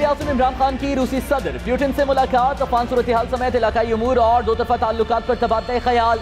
वज़ीर-ए-आज़म इमरान खान की रूसी सदर पुतिन से मुलाकात, अफगान सूरत हाल समेत इलाकाई उमूर और दो तरफा ताल्लुकात पर तबादला ख्याल।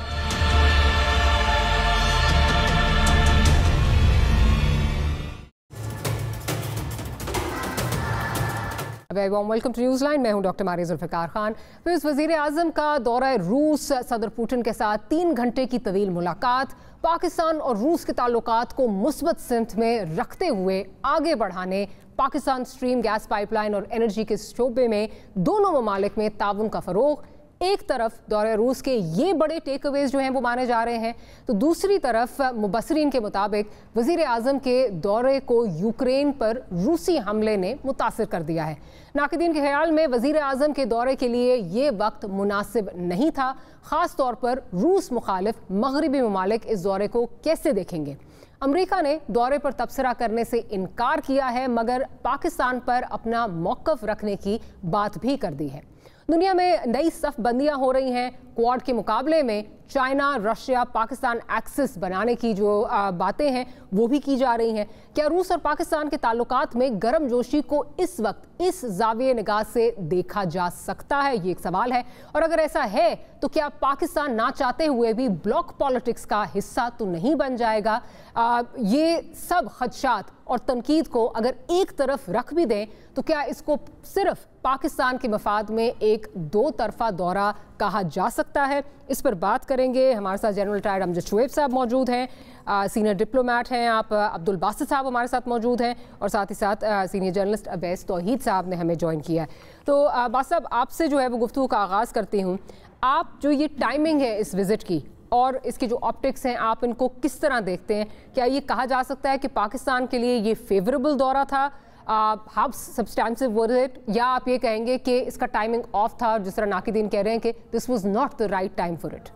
Welcome to news line. मैं हूं डॉक्टर मारिया जुल्फ़िकार खान। वज़ीर-ए-आज़म का दौरा रूस, सदर पुतिन के साथ 3 घंटे की तवील मुलाकात पाकिस्तान और रूस के ताल्लुकात को मुस्बत सिमत में रखते हुए आगे बढ़ाने, पाकिस्तान स्ट्रीम गैस पाइपलाइन और एनर्जी के शोबे में दोनों ममालिक में ताउन का फ़रोग़। एक तरफ दौरे रूस के ये बड़े टेक अवेज जो हैं वो माने जा रहे हैं, तो दूसरी तरफ मुबसरीन के मुताबिक वज़ीर-ए-आज़म के दौरे को यूक्रेन पर रूसी हमले ने मुतासिर कर दिया है। नाक़दीन के ख्याल में वज़ीर-ए-आज़म के दौरे के लिए ये वक्त मुनासिब नहीं था। ख़ास तौर पर रूस मुखालिफ मगरबी ममालिक इस दौरे को कैसे देखेंगे? अमरीका ने दौरे पर तबसरा करने से इनकार किया है, मगर पाकिस्तान पर अपना मौक़िफ़ रखने की बात भी कर दी है। दुनिया में नई सफ बंदियां हो रही हैं। क्वाड के मुकाबले में चाइना, रशिया, पाकिस्तान एक्सिस बनाने की जो बातें हैं वो भी की जा रही हैं। क्या रूस और पाकिस्तान के ताल्लुकात में गर्म जोशी को इस वक्त इस ज़ाविये निगाह से देखा जा सकता है? ये एक सवाल है। और अगर ऐसा है तो क्या पाकिस्तान ना चाहते हुए भी ब्लॉक पॉलिटिक्स का हिस्सा तो नहीं बन जाएगा? ये सब खदशात और तनकीद को अगर एक तरफ रख भी दें तो क्या इसको सिर्फ पाकिस्तान के मफाद में एक दो तरफा दौरा कहा जा सकता है? इस पर बात करेंगे। हमारे साथ जनरल रिटायर्ड अमजद शुएब साहब मौजूद हैं, सीनियर डिप्लोमेट हैं आप। अब्दुल बासित साहब हमारे साथ मौजूद हैं और साथ ही साथ सीनियर जर्नलिस्ट अवैस तौहीद साहब ने हमें ज्वाइन किया है। तो बासित साहब, आपसे जो है वो गुफ्तगू का आगाज़ करती हूँ। आप जो ये टाइमिंग है इस विज़िट की और इसके जो ऑप्टिक्स हैं, आप इनको किस तरह देखते हैं? क्या ये कहा जा सकता है कि पाकिस्तान के लिए ये फेवरेबल दौरा था, हाउ सब्सटेंसिव वाज इट, या आप ये कहेंगे कि इसका टाइमिंग ऑफ था और जिस तरह नाकिदीन कह रहे हैं कि this was not the right time for it?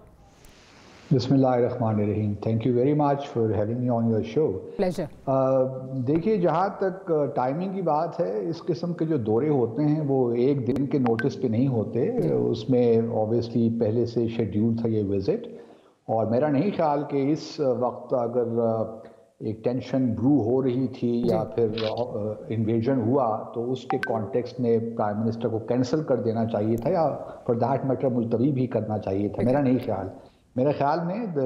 बिस्मिल्लाहिर्रहमानिर्रहीम। Thank you very much for having me on your show. Pleasure. देखिए, जहाँ तक टाइमिंग की बात है, इस किस्म के जो दौरे होते हैं वो एक दिन के नोटिस पे नहीं होते। उसमें ऑब्वियसली पहले से शेड्यूल था ये विज़िट, और मेरा नहीं ख्याल कि इस वक्त अगर एक टेंशन ब्रू हो रही थी या फिर इन्वेजन हुआ तो उसके कॉन्टेक्स्ट में प्राइम मिनिस्टर को कैंसिल कर देना चाहिए था, या फॉर दैट मैटर मुलतवी भी करना चाहिए था। मेरा नहीं ख्याल। मेरे ख्याल में the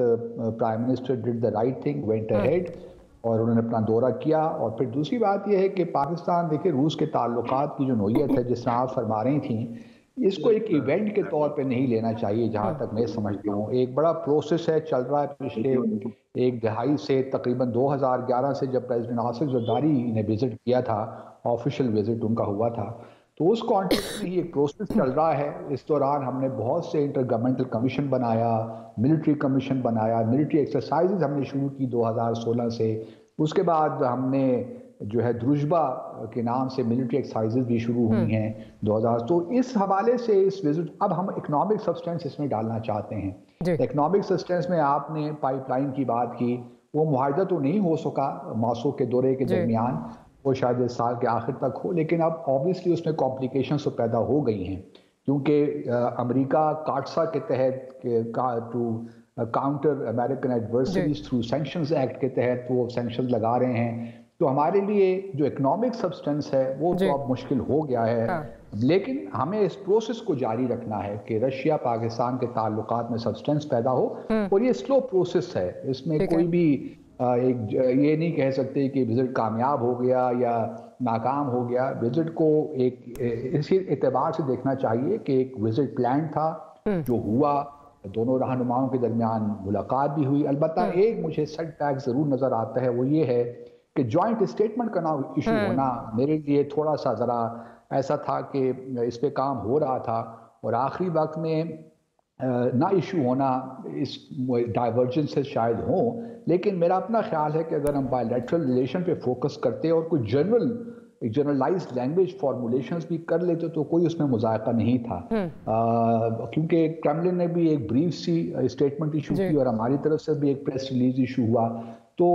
prime minister did the right thing, went ahead, और उन्होंने अपना दौरा किया। और फिर दूसरी बात यह है कि पाकिस्तान, देखिए, रूस के ताल्लुकात की जो नोयत है, जिस तरह आप फरमा रही थी, इसको एक इवेंट के तौर पे नहीं लेना चाहिए। जहाँ तक मैं समझता हूँ एक बड़ा प्रोसेस है, चल रहा है पिछले एक दहाई से। तकरीबन 2011 से जब प्रेसिडेंट आसिफ ज़रदारी ने विज़िट किया था, ऑफिशियल विज़िट उनका हुआ था, तो उस कॉन्टेक्स्ट में ही एक प्रोसेस चल रहा है। इस दौरान हमने बहुत से इंटर गवर्नमेंटल कमीशन बनाया, मिलिट्री कमीशन बनाया, मिलिट्री एक्सरसाइजेज हमने शुरू की 2016 से। उसके बाद हमने जो है द्रुजबा के नाम से मिलिट्री एक्सरसाइजेज भी शुरू हुई हैं 2000। तो इस हवाले से इस विजिट, अब हम इकोनॉमिक सब्सटेंस इसमें डालना चाहते हैं। इकोनॉमिक सब्सटेंस में आपने पाइपलाइन की बात की, वो मुआहदा तो नहीं हो सका मासो के दौरे के दरमियान, वो शायद इस साल के आखिर तक हो, लेकिन अब ऑब्वियसली उसमें कॉम्प्लिकेशंस तो पैदा हो गई हैं, क्योंकि अमेरिका काटसा के तहत to counter American adversaries through sanctions act के तहत वो सैंक्शन लगा रहे हैं। तो हमारे लिए जो इकोनॉमिक सब्सटेंस है वो तो अब मुश्किल हो गया है। लेकिन हमें इस प्रोसेस को जारी रखना है कि रशिया पाकिस्तान के ताल्लुकात में सब्सटेंस पैदा हो, और ये स्लो प्रोसेस है। इसमें कोई भी ये नहीं कह सकते कि विजिट कामयाब हो गया या नाकाम हो गया। विजिट को एक इसी एतबार से देखना चाहिए कि एक विजिट प्लान था जो हुआ, दोनों रहनुमाओं के दरमियान मुलाकात भी हुई। अलबत्ता एक मुझे सेटबैक ज़रूर नज़र आता है, वो ये है कि जॉइंट स्टेटमेंट का ना इशू होना मेरे लिए थोड़ा सा ज़रा ऐसा था कि इस पे काम हो रहा था और आखिरी वक्त में ना इशू होना, इस डाइवर्जेंसेस शायद हों। लेकिन मेरा अपना ख्याल है कि अगर हम बायलैटरल रिलेशन पे फोकस करते और कोई जनरलाइज्ड लैंग्वेज फॉर्मुलेशंस भी कर लेते तो कोई उसमें मुज़ायका नहीं था। क्योंकि क्रेमलिन ने भी एक ब्रीफ सी स्टेटमेंट इशू की और हमारी तरफ से भी एक प्रेस रिलीज इशू हुआ। तो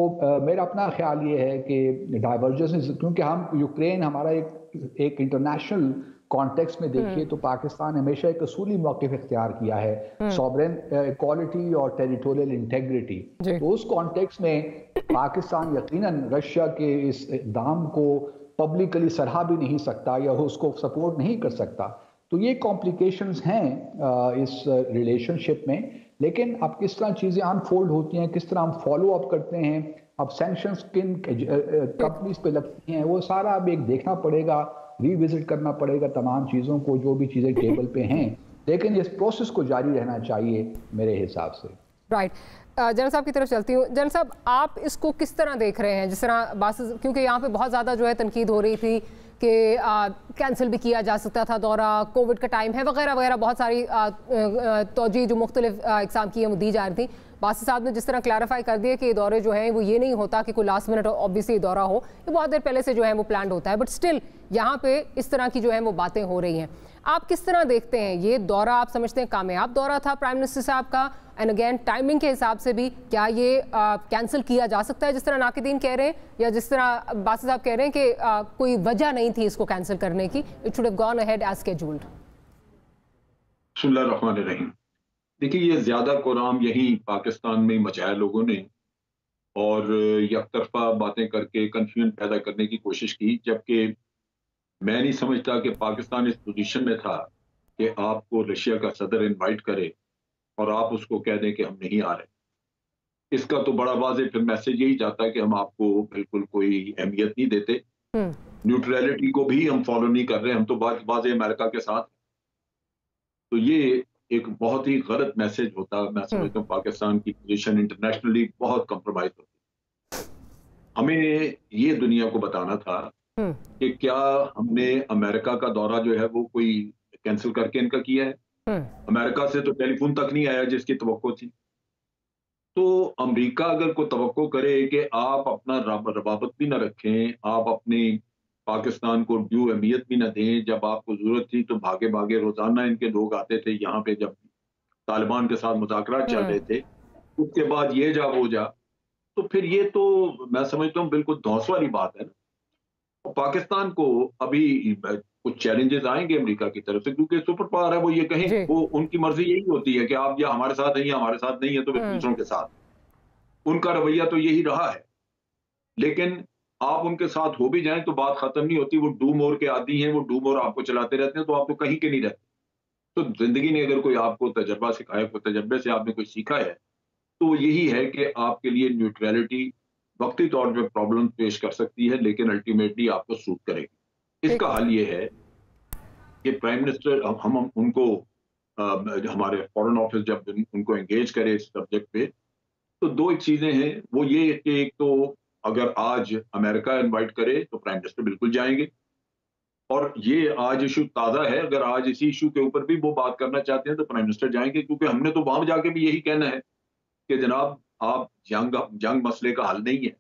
मेरा अपना ख्याल ये है कि डाइवर्जेंस, क्योंकि हम यूक्रेन हमारा एक इंटरनेशनल कॉन्टेक्स्ट में देखिए तो पाकिस्तान हमेशा एक असूली मौक़िफ़ इख्तियार किया है, सॉवरेन इक्वालिटी और टेरिटोरियल इंटेग्रिटी। तो उस कॉन्टेक्स्ट में पाकिस्तान यकीनन रशिया के इस इक़दाम को पब्लिकली सराहा भी नहीं सकता या उसको सपोर्ट नहीं कर सकता। तो ये कॉम्प्लिकेशंस हैं इस रिलेशनशिप में। लेकिन अब किस तरह चीज़ें अनफोल्ड होती हैं, किस तरह हम फॉलो अप करते हैं, अब सैंक्शंस किन कंपनीज पे लगती हैं, वो सारा अब एक देखना पड़ेगा, रिविजिट करना पड़ेगा तमाम चीज़ों को, जो भी चीज़ें टेबल पे हैं। लेकिन इस प्रोसेस को जारी रहना चाहिए मेरे हिसाब से। राइट। जनरल साहब की तरफ चलती हूँ। जनरल साहब, आप इसको किस तरह देख रहे हैं? जिस तरह बात, क्योंकि यहाँ पे बहुत ज़्यादा जो है तनकीद हो रही थी कि कैंसिल भी किया जा सकता था दौरा, कोविड का टाइम है वगैरह वगैरह, बहुत सारी तोजी जो मुख्तलिफ इक़साम की वो दी जा रही थी। बासी साहब ने जिस तरह क्लैरिफाई कर दिया कि ये दौरे जो हैं वो ये नहीं होता कि कोई लास्ट मिनट ऑब्वियसली दौरा हो, ये बहुत देर पहले से जो है वो प्लान होता है, बट स्टिल यहाँ पे इस तरह की जो है वो बातें हो रही हैं। आप किस तरह देखते हैं ये दौरा? आप समझते हैं कामयाब दौरा था प्राइम मिनिस्टर साहब का? एंड अगेन टाइमिंग के हिसाब से भी क्या ये कैंसिल किया जा सकता है जिस तरह नाकिदीन कह रहे हैं, या जिस तरह बासी साहब कह रहे हैं कि कोई वजह नहीं थी इसको कैंसिल करने की, it should have gone ahead as scheduled? बिस्मिल्लाहिर्रहमानिर्रहीम। देखिए, ये ज्यादा कोराम यही पाकिस्तान में मचाया लोगों ने, और यकतरफा बातें करके कंफ्यूजन पैदा करने की कोशिश की, जबकि मैं नहीं समझता कि पाकिस्तान इस पोजीशन में था कि आपको रशिया का सदर इनवाइट करे और आप उसको कह दें कि हम नहीं आ रहे। इसका तो बड़ा वाज़ेह फिर मैसेज यही जाता है कि हम आपको बिल्कुल कोई अहमियत नहीं देते, न्यूट्रलिटी को भी हम फॉलो नहीं कर रहे, हम तो वाज़ेह अमेरिका के साथ। तो ये एक बहुत ही गलत मैसेज होता है। मैं समझता हूँ पाकिस्तान की पोजीशन इंटरनेशनली बहुत कंप्रोमाइज होती। हमें ये दुनिया को बताना था कि क्या हमने अमेरिका का दौरा जो है वो कोई कैंसिल करके इनका किया है। अमेरिका से तो टेलीफोन तक नहीं आया जिसकी तवक्को थी। तो अमेरिका अगर कोई तवक्को करे कि आप अपना रवाबत भी ना रखें, आप अपनी पाकिस्तान को ड्यू अहमियत भी ना दें, जब आपको जरूरत थी तो भागे भागे रोजाना इनके लोग आते थे यहाँ पे, जब तालिबान के साथ मुज़ाकरात चल रहे थे, उसके बाद ये जा वो जा, तो फिर ये तो मैं समझता हूँ बिल्कुल धौंस वाली बात है ना। तो पाकिस्तान को अभी कुछ चैलेंजेस आएंगे अमेरिका की तरफ से, क्योंकि सुपर पावर है, वो ये कहें, वो उनकी मर्जी यही होती है कि आप या हमारे साथ हैं या हमारे साथ नहीं है, तो फिर दूसरों के साथ। उनका रवैया तो यही रहा है। लेकिन आप उनके साथ हो भी जाएं तो बात खत्म नहीं होती। वो डू मोर के आदी हैं, वो डू मोर आपको चलाते रहते हैं, तो आप तो कहीं के नहीं रहते। तो जिंदगी ने अगर कोई आपको तजर्बा सिखाया, कोई तजर्बे से आपने कोई सीखा है, तो वो यही है कि आपके लिए न्यूट्रलिटी वक्ती तौर पे प्रॉब्लम पेश कर सकती है, लेकिन अल्टीमेटली आपको सूट करेगी। इसका हल ये है कि प्राइम मिनिस्टर हम उनको हमारे फॉरेन ऑफिस जब उनको एंगेज करे इस सब्जेक्ट पे, तो दो एक चीजें हैं। वो ये कि एक तो अगर आज अमेरिका इनवाइट करे तो प्राइम मिनिस्टर बिल्कुल जाएंगे, और ये आज इशू ताज़ा है, अगर आज इसी इशू के ऊपर भी वो बात करना चाहते हैं तो प्राइम मिनिस्टर जाएंगे, क्योंकि हमने तो वहां जाके भी यही कहना है कि जनाब आप जंग मसले का हल नहीं है,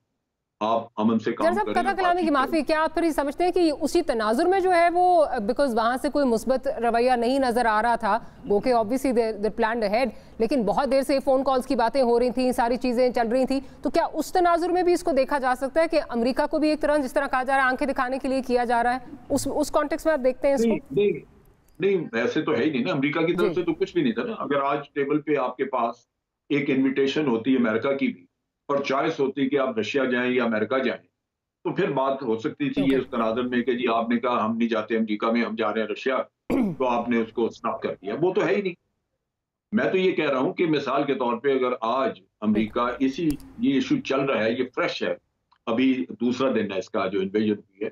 आप अमन से काम करें। कथा कलामी की माफी, क्या आप फिर समझते हैं कि उसी तनाजुर में जो है वो, बिकॉज वहां से कोई मुस्बत रवैया नहीं नजर आ रहा था, वो कि ऑब्वियसली दे प्लान्ड अहेड, लेकिन बहुत देर से फोन कॉल्स की बातें हो रही थी, सारी चीजें चल रही थी, तो क्या उस तनाजुर में भी इसको देखा जा सकता है कि अमेरिका को भी एक तरह, जिस तरह कहा जा रहा है, आंखें दिखाने के लिए किया जा रहा है, उस कॉन्टेक्स्ट में आप देखते हैं इसको? नहीं, ऐसे तो है ही नहीं ना। अमेरिका की तरफ से तो कुछ भी नहीं था ना। अगर आज टेबल पे आपके पास एक इन्विटेशन होती है अमेरिका की भी, और चॉइस होती कि आप रशिया जाएं या अमेरिका जाएं, तो फिर बात हो सकती थी ये उस तनाजुर में कि जी आपने कहा हम नहीं जाते अमेरिका में, हम जा रहे हैं रशिया, तो आपने उसको स्टॉप कर दिया। वो तो है ही नहीं। मैं तो ये कह रहा हूं कि मिसाल के तौर पे अगर आज अमेरिका ये इशू चल रहा है, ये फ्रेश है, अभी दूसरा दिन है इसका जो इन्वेजन हुई है,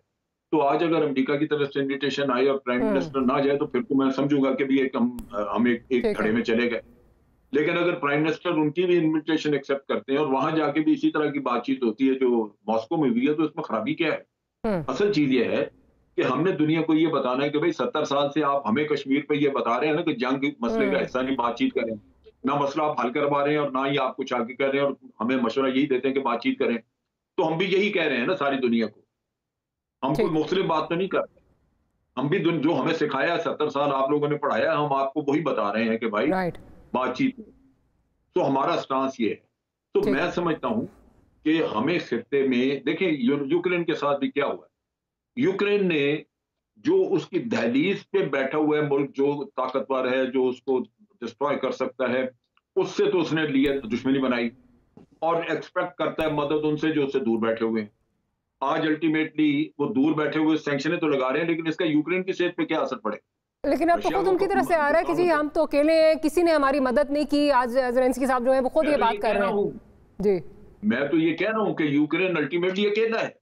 तो आज अगर अमेरिका की तरफ से इन्विटेशन आई और प्राइम मिनिस्टर ना जाए, तो फिर तो मैं समझूंगा कि भी हम एक खड़े में चले गए। लेकिन अगर प्राइम मिनिस्टर उनकी भी इन्विटेशन एक्सेप्ट करते हैं और वहां जाके भी इसी तरह की बातचीत होती है जो मॉस्को में हुई है, तो इसमें खराबी क्या है? असल चीज ये है कि हमने दुनिया को ये बताना है कि भाई 70 साल से आप हमें कश्मीर पे ये बता रहे हैं ना कि जंग मसले का हिस्सा नहीं, बातचीत करें ना, मसला आप हल करवा रहे हैं और ना ही आप कुछ आगे कर रहे हैं, और हमें मशवरा यही देते हैं कि बातचीत करें। तो हम भी यही कह रहे हैं ना सारी दुनिया को। हम कोई मुख्तलिफ बात तो नहीं कर रहे। हम भी जो हमें सिखाया है 70 साल आप लोगों ने पढ़ाया, हम आपको वही बता रहे हैं कि भाई बातचीत। तो हमारा स्टांस ये है। तो मैं समझता हूं कि हमें खित्ते में देखिए, यूक्रेन के साथ भी क्या हुआ है। यूक्रेन ने जो उसकी दहलीज पे बैठा हुआ है मुल्क, जो ताकतवर है, जो उसको डिस्ट्रॉय कर सकता है, उससे तो उसने लिया दुश्मनी बनाई और एक्सपेक्ट करता है मदद उनसे जो उससे दूर बैठे हुए हैं। आज अल्टीमेटली वो दूर बैठे हुए सैंक्शन तो लगा रहे हैं, लेकिन इसका यूक्रेन की सेहत पे क्या असर पड़े? लेकिन अब तो खुद उनकी तरफ से आ रहा है कि जी हम तो अकेले हैं, किसी ने हमारी मदद नहीं की। आज ज़ेलेंस्की साहब जो है वो खुद ये बात कर रहे हैं। जी, मैं तो ये कह रहा हूँ कि यूक्रेन अल्टीमेटली अकेला है।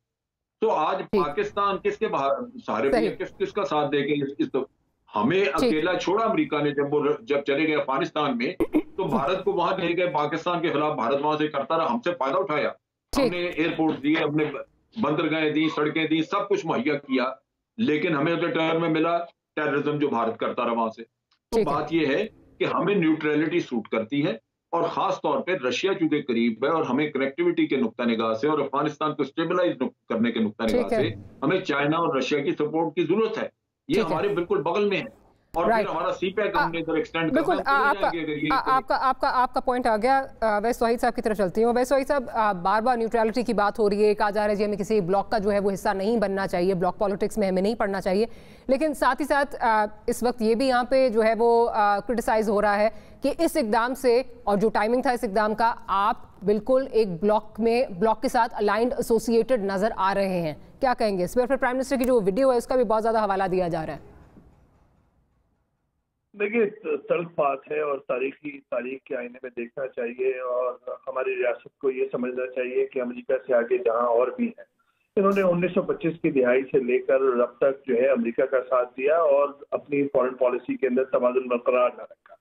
तो आज पाकिस्तान किसके सहारे पे किसका साथ देगा? हमें अकेला छोड़ा अमेरिका ने, जब चले गए अफगानिस्तान में तो भारत को वहां ले गए, पाकिस्तान के खिलाफ भारत वहां से करता रहा, हमसे फायदा उठाया, हमने एयरपोर्ट दिए, हमने बंदरगाहें दी, सड़कें दी, सब कुछ मुहैया किया, लेकिन हमें तो टर्म में मिला टेररिज्म जो भारत करता रहा वहां से। तो बात यह है कि हमें न्यूट्रलिटी सूट करती है, और खास तौर पे रशिया चूंकि करीब है और हमें कनेक्टिविटी के नुक्ता निगाह से और अफगानिस्तान को स्टेबलाइज करने के नुक्ता निगाह से हमें चाइना और रशिया की सपोर्ट की जरूरत है। ये हमारे बिल्कुल बगल में है, और फिर हमारा सीपैक हमने इधर एक्सटेंड करना है। आपका पॉइंट आ गया। वैस वाहिद साहब की तरफ चलती हूँ। वैस वाहिद साहब, बार बार न्यूट्रलिटी की बात हो रही है, कहा जा रहा है जी हमें किसी ब्लॉक का जो है वो हिस्सा नहीं बनना चाहिए, ब्लॉक पॉलिटिक्स में हमें नहीं पढ़ना चाहिए, लेकिन साथ ही साथ इस वक्त ये भी यहाँ पे जो है वो क्रिटिसाइज हो रहा है कि इस इकदाम से, और जो टाइमिंग था इस इकदाम का, आप बिल्कुल एक ब्लॉक के साथ अलाइंड एसोसिएटेड नजर आ रहे हैं। क्या कहेंगे इस पर? फिर प्राइम मिनिस्टर की जो वीडियो है उसका भी बहुत ज्यादा हवाला दिया जा रहा है। देखिए, तल्ख बात है और तारीख के आईने में देखना चाहिए, और हमारी रियासत को ये समझना चाहिए कि अमेरिका से आगे जहां और भी है, इन्होंने 1925 की दिहाई से लेकर अब तक जो है अमेरिका का साथ दिया और अपनी फॉरेन पॉलिसी के अंदर तवाज़ुन बरकरार न रखा।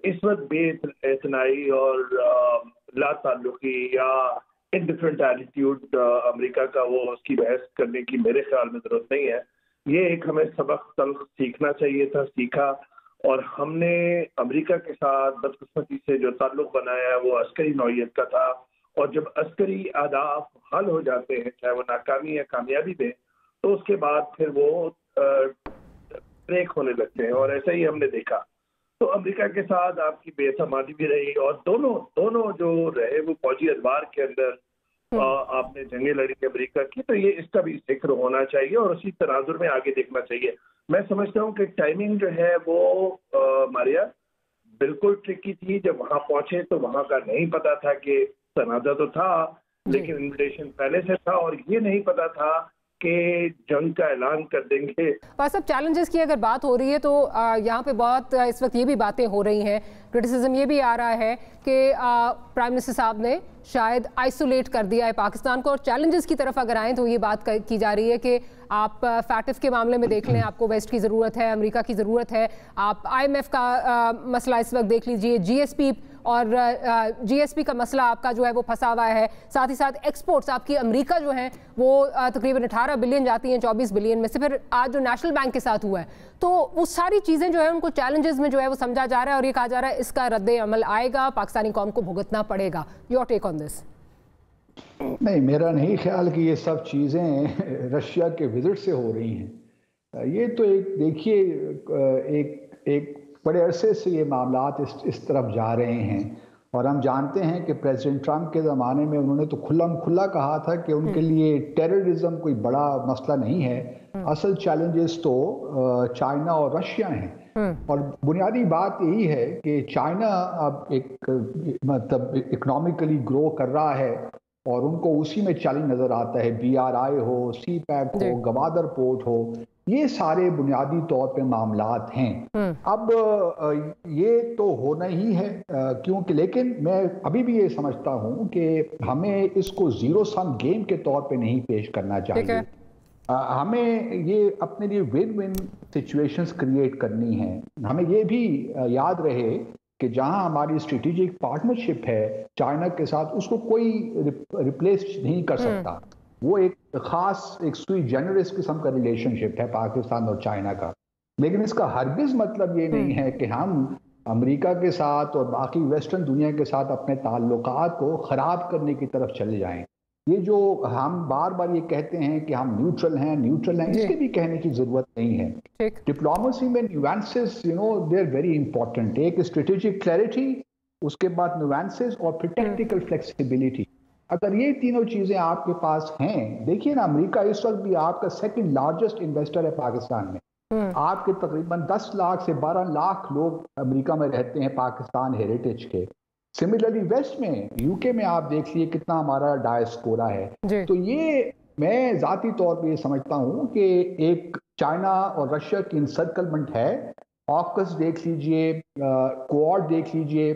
इस वक्त बेइतनाई और लाताल्लुकी या इनडिफरेंट एटीट्यूड अमेरिका का वो उसकी बहस करने की मेरे ख्याल में जरूरत नहीं है। ये एक हमें सबक तल्ख सीखना चाहिए था, सीखा, और हमने अमेरिका के साथ बदकिस्मती से जो ताल्लुक बनाया वो अस्करी नौइयत का था, और जब अस्करी अहदाफ हल हो जाते हैं, चाहे वो नाकामी या कामयाबी दे, तो उसके बाद फिर वो ब्रेक होने लगते हैं, और ऐसा ही हमने देखा। तो अमेरिका के साथ आपकी बेसमानी भी रही, और दोनों जो रहे वो फौजी अदवार के अंदर आपने जंगें लड़ी अमेरिका की, तो ये इसका भी जिक्र होना चाहिए और उसी तनाजुर में आगे देखना चाहिए। मैं समझता हूँ कि टाइमिंग जो है वो मारिया बिल्कुल ट्रिकी थी। जब वहां पहुंचे तो वहां का नहीं पता था कि तनाजा तो था, लेकिन इन्विटेशन पहले से था, और ये नहीं पता था कि जंग का ऐलान कर देंगे। सब चैलेंजेस की अगर बात हो रही है तो यहाँ पे बहुत इस वक्त ये भी बातें हो रही हैं, क्रिटिसिज्म ये भी आ रहा है कि प्राइम मिनिस्टर साहब ने शायद आइसोलेट कर दिया है पाकिस्तान को। और चैलेंजेस की तरफ अगर आएँ तो ये बात की जा रही है कि आप फैटिफ के मामले में देख लें, आपको वेस्ट की ज़रूरत है, अमेरिका की ज़रूरत है, आप IMF का मसला इस वक्त देख लीजिए, GSP और GSP का मसला आपका जो है वो फंसा हुआ है, साथ ही साथ एक्सपोर्ट्स आपकी अमेरिका जो है वो तकरीबन 18 बिलियन जाती हैं 24 बिलियन में से, फिर आज जो नेशनल बैंक के साथ हुआ है, तो वो सारी चीज़ें जो है उनको चैलेंजेस में जो है वो समझा जा रहा है, और ये कहा जा रहा है इसका रद्द अमल आएगा, पाकिस्तानी कौम को भुगतना पड़ेगा। Your take on this? नहीं, मेरा नहीं ख्याल कि ये सब चीज़ें रशिया के विजिट से हो रही हैं। ये तो एक देखिए एक बड़े अरसे से ये मामलात इस तरफ जा रहे हैं, और हम जानते हैं कि प्रेसिडेंट ट्रंप के ज़माने में उन्होंने तो खुला कहा था कि उनके लिए टेररिज्म कोई बड़ा मसला नहीं है, असल चैलेंजेस तो चाइना और रशिया हैं। और बुनियादी बात यही है कि चाइना अब मतलब इकोनॉमिकली ग्रो कर रहा है, और उनको उसी में चैलेंज नज़र आता है, BRI हो, CPEC हो, गवादर पोर्ट हो, ये सारे बुनियादी तौर पे मामलात हैं। अब ये तो होना ही है, क्योंकि लेकिन मैं अभी भी ये समझता हूँ कि हमें इसको जीरो सम गेम के तौर पे नहीं पेश करना चाहिए। हमें ये अपने लिए विन विन सिचुएशंस क्रिएट करनी है। हमें ये भी याद रहे कि जहां हमारी स्ट्रेटेजिक पार्टनरशिप है चाइना के साथ, उसको कोई रिप्लेस नहीं कर सकता। वो एक खास एक सुई जेनरस किस्म का रिलेशनशिप है पाकिस्तान और चाइना का, लेकिन इसका हरगिज मतलब ये नहीं है कि हम अमेरिका के साथ और बाकी वेस्टर्न दुनिया के साथ अपने ताल्लुकात को ख़राब करने की तरफ चले जाएं। ये जो हम बार बार ये कहते हैं कि हम न्यूट्रल हैं, इसके भी कहने की जरूरत नहीं है। डिप्लोमेसी में nuances they are very important. एक स्ट्रेटेजिक क्लैरिटी, उसके बाद न्यूएंसेस, और फिर टेक्निकल फ्लेक्सिबिलिटी। अगर ये तीनों चीजें आपके पास हैं, देखिए ना, अमेरिका इस वक्त भी आपका सेकंड लार्जेस्ट इन्वेस्टर है पाकिस्तान में। आपके तकरीबन 10 लाख से 12 लाख लोग अमेरिका में रहते हैं पाकिस्तान हेरिटेज के। सिमिलरली वेस्ट में, यूके में आप देख लीजिए कितना हमारा डायस्पोरा है। तो ये मैं ज़ाती तौर पे ये समझता हूँ कि एक चाइना और रशिया की इंसर्कलमेंट है। ऑकस देख लीजिए, क्वाड देख लीजिए,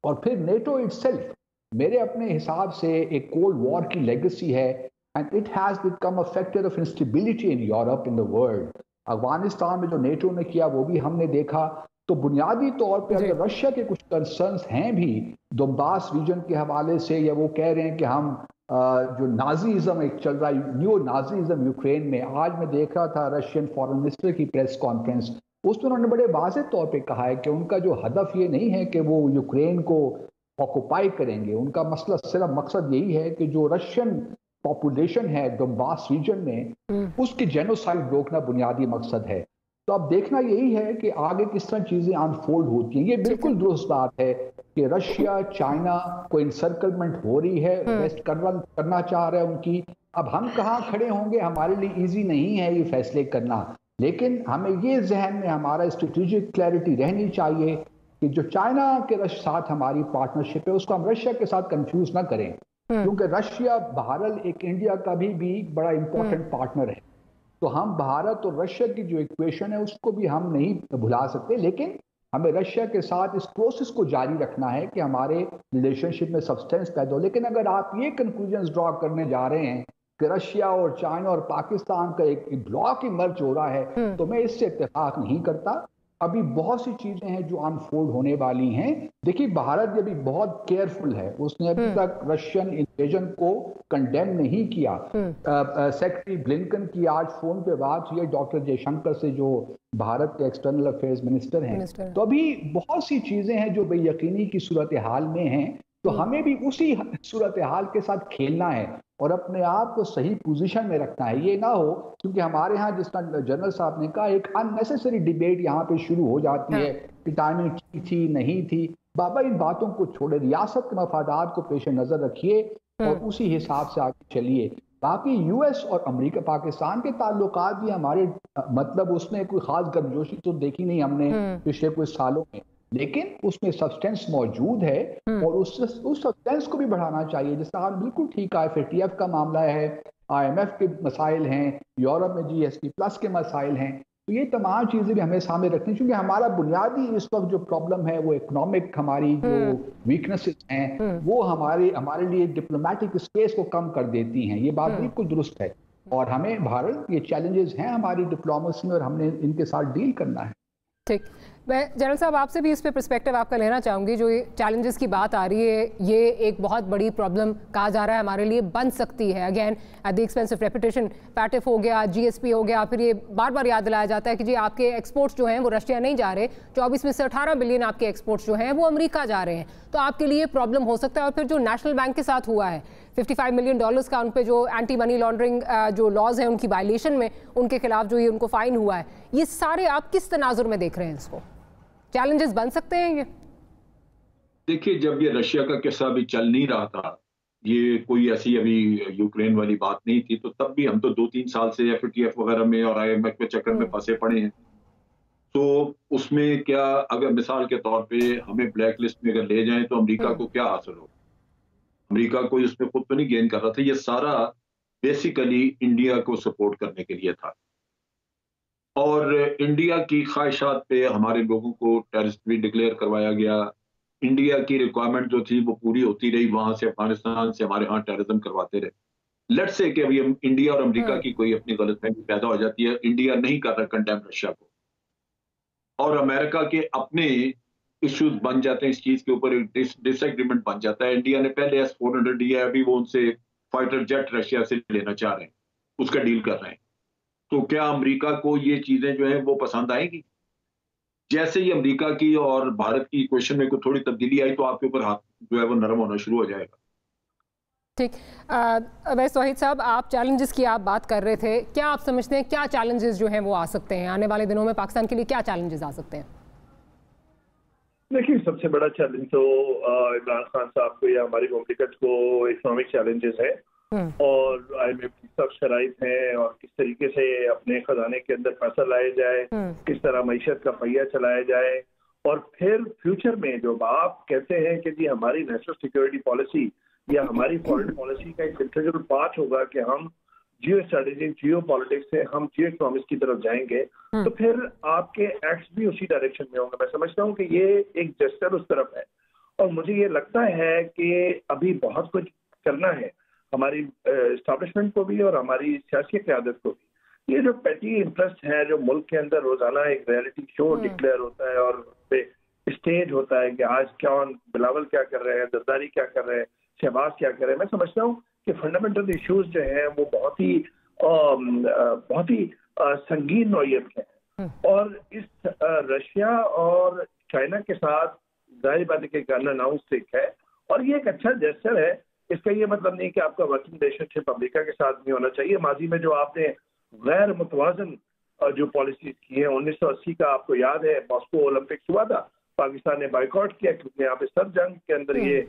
और फिर नेटो इटसेल्फ मेरे अपने हिसाब से एक कोल्ड वॉर की लेगेसी है, and it has become a factor of instability in Europe, in the world. Afghanistan में जो नेटो ने किया वो भी हमने देखा। तो बुनियादी तौर पे अगर रशिया के कुछ कंसर्न्स हैं भी दोनबास रीजन के हवाले से, या वो कह रहे हैं कि हम जो नाजीज़म एक चल रहा है, न्यू नाजीज़म यूक्रेन में, आज मैं देख रहा था रशियन फॉरेन मिनिस्टर की प्रेस कॉन्फ्रेंस, उसमें उन्होंने बड़े वाज़ेह तौर पे कहा है कि उनका जो हदफ ये नहीं है कि वो यूक्रेन को ऑक्युपाई करेंगे। उनका मसला सिर्फ मकसद यही है कि जो रशियन पॉपुलेशन है दोनबास रीजन में, उसकी जेनोसाइड रोकना बुनियादी मकसद है। तो अब देखना यही है कि आगे किस तरह चीजें अनफोल्ड होती हैं। ये बिल्कुल दुरुस्त बात है कि रशिया चाइना को इंसर्कलमेंट हो रही है, वेस्ट करना चाह रहा है उनकी। अब हम कहाँ खड़े होंगे, हमारे लिए इजी नहीं है ये फैसले करना, लेकिन हमें ये जहन में हमारा स्ट्रेटेजिक क्लैरिटी रहनी चाहिए कि जो चाइना के साथ हमारी पार्टनरशिप है उसको हम रशिया के साथ कंफ्यूज ना करें, क्योंकि रशिया बहरहाल एक इंडिया का भी बड़ा इंपॉर्टेंट पार्टनर है। तो हम भारत और रशिया की जो इक्वेशन है उसको भी हम नहीं भुला सकते, लेकिन हमें रशिया के साथ इस प्रोसेस को जारी रखना है कि हमारे रिलेशनशिप में सब्सटेंस पैदा हो। लेकिन अगर आप ये कंक्लूजन्स ड्रॉ करने जा रहे हैं कि रशिया और चाइना और पाकिस्तान का एक ब्लॉक इमर्ज हो रहा है, तो मैं इससे इत्तेफाक नहीं करता। अभी बहुत सी चीजें हैं जो अनफोल्ड होने वाली हैं। देखिए, भारत ये भी बहुत केयरफुल है, उसने अभी तक रशियन इन्वेजन को कंडेम नहीं किया। सेक्रेटरी ब्लिंकन की आज फोन पे बात हुई है डॉक्टर जयशंकर से, जो भारत के एक्सटर्नल अफेयर्स मिनिस्टर हैं। तो अभी बहुत सी चीजें हैं जो बेयकीनी की सूरत हाल में हैं, तो हमें भी उसी सूरत हाल के साथ खेलना है और अपने आप को सही पोजीशन में रखना है। ये ना हो क्योंकि हमारे यहाँ, जिस तरह जनरल साहब ने कहा, एक अननेसेसरी डिबेट यहाँ पे शुरू हो जाती है कि टाइमिंग ठीक थी नहीं थी। बाबा, इन बातों को छोड़े, रियासत के मफादात को पेश नजर रखिए और उसी हिसाब से आगे चलिए। बाकी यूएस और अमेरिका पाकिस्तान के ताल्लुकात भी हमारे, मतलब उसमें कोई खास गर्मजोशी तो देखी नहीं हमने पिछले कुछ सालों में, लेकिन उसमें सब्सटेंस मौजूद है और उस सब्सटेंस को भी बढ़ाना चाहिए। जिसका आप बिल्कुल ठीक है, FATF का मामला है, IMF के मसाइल हैं, यूरोप में GSP प्लस के मसाइल हैं। तो ये तमाम चीजें भी हमें सामने रखनी, क्योंकि हमारा बुनियादी इस वक्त जो प्रॉब्लम है वो इकोनॉमिक, हमारी जो वीकनेसेस हैं वो हमारे लिए डिप्लोमेटिक स्पेस को कम कर देती हैं। ये बात बिल्कुल दुरुस्त है और हमें भारत, ये चैलेंजेस हैं हमारी डिप्लोमेसी में और हमने इनके साथ डील करना है। ठीक, मैं जनरल साहब आपसे भी इस पे पर्सपेक्टिव आपका लेना चाहूँगी। जो ये चैलेंजेस की बात आ रही है, ये एक बहुत बड़ी प्रॉब्लम कहा जा रहा है हमारे लिए बन सकती है, again at the expense of reputation. FATF हो गया, GSP हो गया, फिर ये बार बार याद दिलाया जाता है कि जी आपके एक्सपोर्ट्स जो हैं वो रशिया नहीं जा रहे, 24 में से 18 बिलियन आपके एक्सपोर्ट्स जो हैं वो अमेरिका जा रहे हैं, तो आपके लिए प्रॉब्लम हो सकता है। और फिर जो नेशनल बैंक के साथ हुआ है, $55 मिलियन का उन पे जो एंटी मनी लॉन्ड्रिंग जो लॉज हैं उनकी वायलेशन में उनके खिलाफ जो ये उनको फाइन हुआ है, ये सारे आप किस तनाजुर में देख रहे हैं इसको? चैलेंजेस बन सकते हैं ये? देखिए, जब ये रशिया का किस्सा अभी चल नहीं रहा था, ये कोई ऐसी अभी यूक्रेन वाली बात नहीं थी, तो तब भी हम तो 2-3 साल से FATF वगैरह में और IMF के चक्कर में फंसे पड़े हैं। तो उसमें क्या, अगर मिसाल के तौर पे हमें ब्लैक लिस्ट में अगर ले जाएं तो अमेरिका को क्या हासिल हो? अमेरिका कोई उसमें खुद तो नहीं गेन कर रहा था, ये सारा बेसिकली इंडिया को सपोर्ट करने के लिए था। और इंडिया की ख्वाहिशात पे हमारे लोगों को टेररिस्ट भी डिक्लेयर करवाया गया। इंडिया की रिक्वायरमेंट जो थी वो पूरी होती रही, वहां से अफगानिस्तान से हमारे यहाँ टेररिज्म करवाते रहे। लेट्स से कि अभी इंडिया और अमेरिका की कोई अपनी गलतफहमी पैदा हो जाती है, इंडिया नहीं कर रहा कंडेम रशिया को, और अमेरिका के अपने इश्यूज बन जाते हैं, इस चीज के ऊपर डिसएग्रीमेंट बन जाता है। इंडिया ने पहले S-400 दिया है, अभी वो उनसे फाइटर जेट रशिया से लेना चाह रहे हैं, उसका डील कर रहे हैं। तो क्या अमेरिका को ये चीजें जो है वो पसंद आएगी? जैसे ही अमेरिका की और भारत की इक्वेशन में कोई थोड़ी तब्दीली आई तो आपके ऊपर हाथ जो है वो नरम होना शुरू हो जाएगा। ठीक, वैसे वहीद साहब, आप चैलेंजेस की आप बात कर रहे थे, क्या आप समझते हैं क्या चैलेंजेस जो हैं वो आ सकते हैं आने वाले दिनों में पाकिस्तान के लिए? क्या चैलेंजेस आ सकते हैं? देखिए, सबसे बड़ा चैलेंज तो इमरान खान साहब को या हमारी ममलिकत को इकोनॉमिक चैलेंजेस है और IMF की सब शराइत है और किस तरीके से अपने खजाने के अंदर पैसा लाया जाए, किस तरह मईशत का पहिया चलाया जाए। और फिर फ्यूचर में जो आप कहते हैं कि जी हमारी नेशनल सिक्योरिटी पॉलिसी या हमारी फॉरेन पॉलिसी का एक इंटीग्रल पार्ट होगा कि हम जियो स्ट्रेटेजी, जियो पॉलिटिक्स से हम जियो इकोनॉमिक्स की तरफ जाएंगे तो फिर आपके एक्ट्स भी उसी डायरेक्शन में होंगे। मैं समझता हूँ कि ये एक जेस्चर उस तरफ है और मुझे ये लगता है कि अभी बहुत कुछ करना है हमारी एस्टैब्लिशमेंट को भी और हमारी सियासी क़यादत को भी। ये जो पेटी इंटरेस्ट है जो मुल्क के अंदर रोजाना एक रियलिटी शो डिक्लेयर होता है और स्टेज होता है कि आज कौन, बिलावल क्या कर रहे हैं, जरदारी क्या कर रहे हैं, शहबाज क्या कर रहे हैं, मैं समझता हूँ कि फंडामेंटल इश्यूज जो हैं वो बहुत ही संगीन नौयत के हैं। और इस रशिया और चाइना के साथ जाहिर बात है कि गन अनाउंस है और ये एक अच्छा जेस्चर है। इसका ये मतलब नहीं कि आपका वर्किंग रिलेशनशिप अमेरिका के साथ नहीं होना चाहिए। माजी में जो आपने गैर मुतवाजन जो पॉलिसीज की है, 1980 का आपको याद है मॉस्को ओलंपिक्स हुआ था, पाकिस्तान ने बाइकआउट किया क्योंकि यहाँ पे सर्द जंग के अंदर ये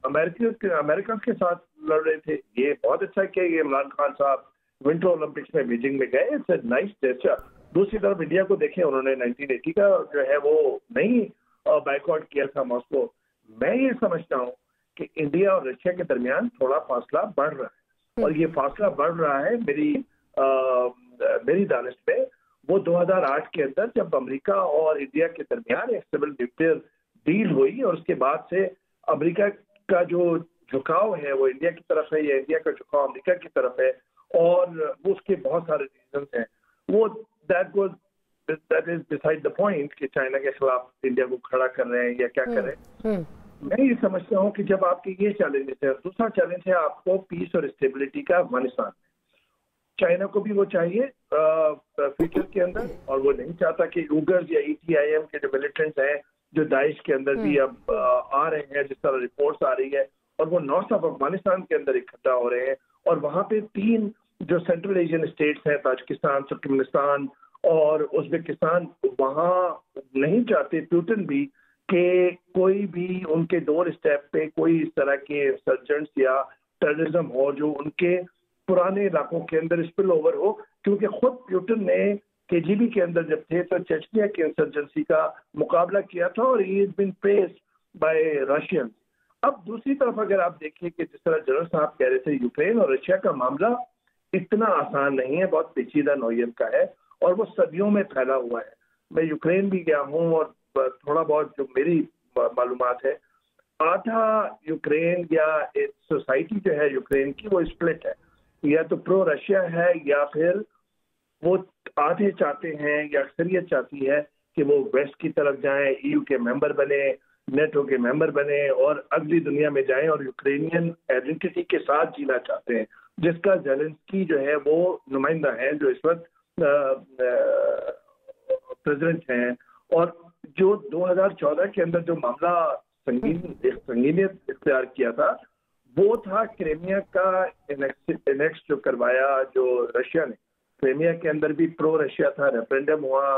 अमेरिका के साथ लड़ रहे थे। ये बहुत अच्छा किया ये इमरान खान साहब विंटर ओलंपिक्स में बीजिंग में गए, इट्स अ नाइस जेस्चर। दूसरी तरफ इंडिया को देखें, उन्होंने 1980 का जो है वो नहीं बाइकआउट किया था मॉस्को। मैं ये समझता हूँ कि इंडिया और रशिया के दरमियान थोड़ा फासला बढ़ रहा है और ये फासला बढ़ रहा है मेरी दानिश में वो 2008 के अंदर जब अमेरिका और इंडिया के दरमियान एक सिविल न्यूक्लियर डील हुई और उसके बाद से अमेरिका का जो झुकाव है वो इंडिया की तरफ है या इंडिया का झुकाव अमेरिका की तरफ है और वो उसके बहुत सारे रीजन हैं। वो that is decide the point कि चाइना के खिलाफ इंडिया को खड़ा कर रहे हैं या क्या कर रहे हैं। मैं ये समझता हूँ कि जब आपके ये चैलेंजेस है, दूसरा चैलेंज है आपको पीस और स्टेबिलिटी का अफगानिस्तान में। चाइना को भी वो चाहिए फ्यूचर के अंदर और वो नहीं चाहता कि उगर्स या ETIM के जो मिलिटेंट्स हैं जो दाइश के अंदर भी अब आ रहे हैं, जिस तरह रिपोर्ट्स आ रही है, और वो नॉर्थ ऑफ अफगानिस्तान के अंदर इकट्ठा हो रहे हैं और वहाँ पे 3 जो सेंट्रल एशियन स्टेट्स हैं, ताजिकिस्तान, तुर्कमेनिस्तान और उज्बेकिस्तान, वहाँ नहीं चाहते पुतिन भी कि कोई भी उनके डोर स्टेप पे कोई इस तरह के इंसर्जेंट्स या टेररिज्म हो जो उनके पुराने इलाकों के अंदर स्पिल ओवर हो, क्योंकि खुद पुतिन ने KGB के अंदर जब थे तो चेचनिया की इंसर्जेंसी का मुकाबला किया था और he is been faced by Russians. अब दूसरी तरफ अगर आप देखिए कि जिस तरह जनरल साहब कह रहे थे, यूक्रेन और रशिया का मामला इतना आसान नहीं है, बहुत पेचीदा नौयत का है और वो सदियों में फैला हुआ है। मैं यूक्रेन भी गया हूँ और थोड़ा बहुत जो मेरी मालूमात है, आधा यूक्रेन या सोसाइटी जो है यूक्रेन की वो स्प्लिट है, या तो प्रो रशिया है या फिर वो आधे चाहते हैं या अक्सरियत चाहती है कि वो वेस्ट की तरफ जाएं, EU के मेंबर बने, नेटो के मेंबर बने और अगली दुनिया में जाएं और यूक्रेनियन आइडेंटिटी के साथ जीना चाहते हैं, जिसका जेलेंस्की जो है वो नुमाइंदा है जो इस वक्त प्रेसिडेंट हैं। और जो 2014 के अंदर जो मामला संगीनियत इख्तियार किया था वो था क्रीमिया का एनेक्स जो करवाया जो रशिया ने। क्रीमिया के अंदर भी प्रो रशिया था, रेफरेंडम हुआ,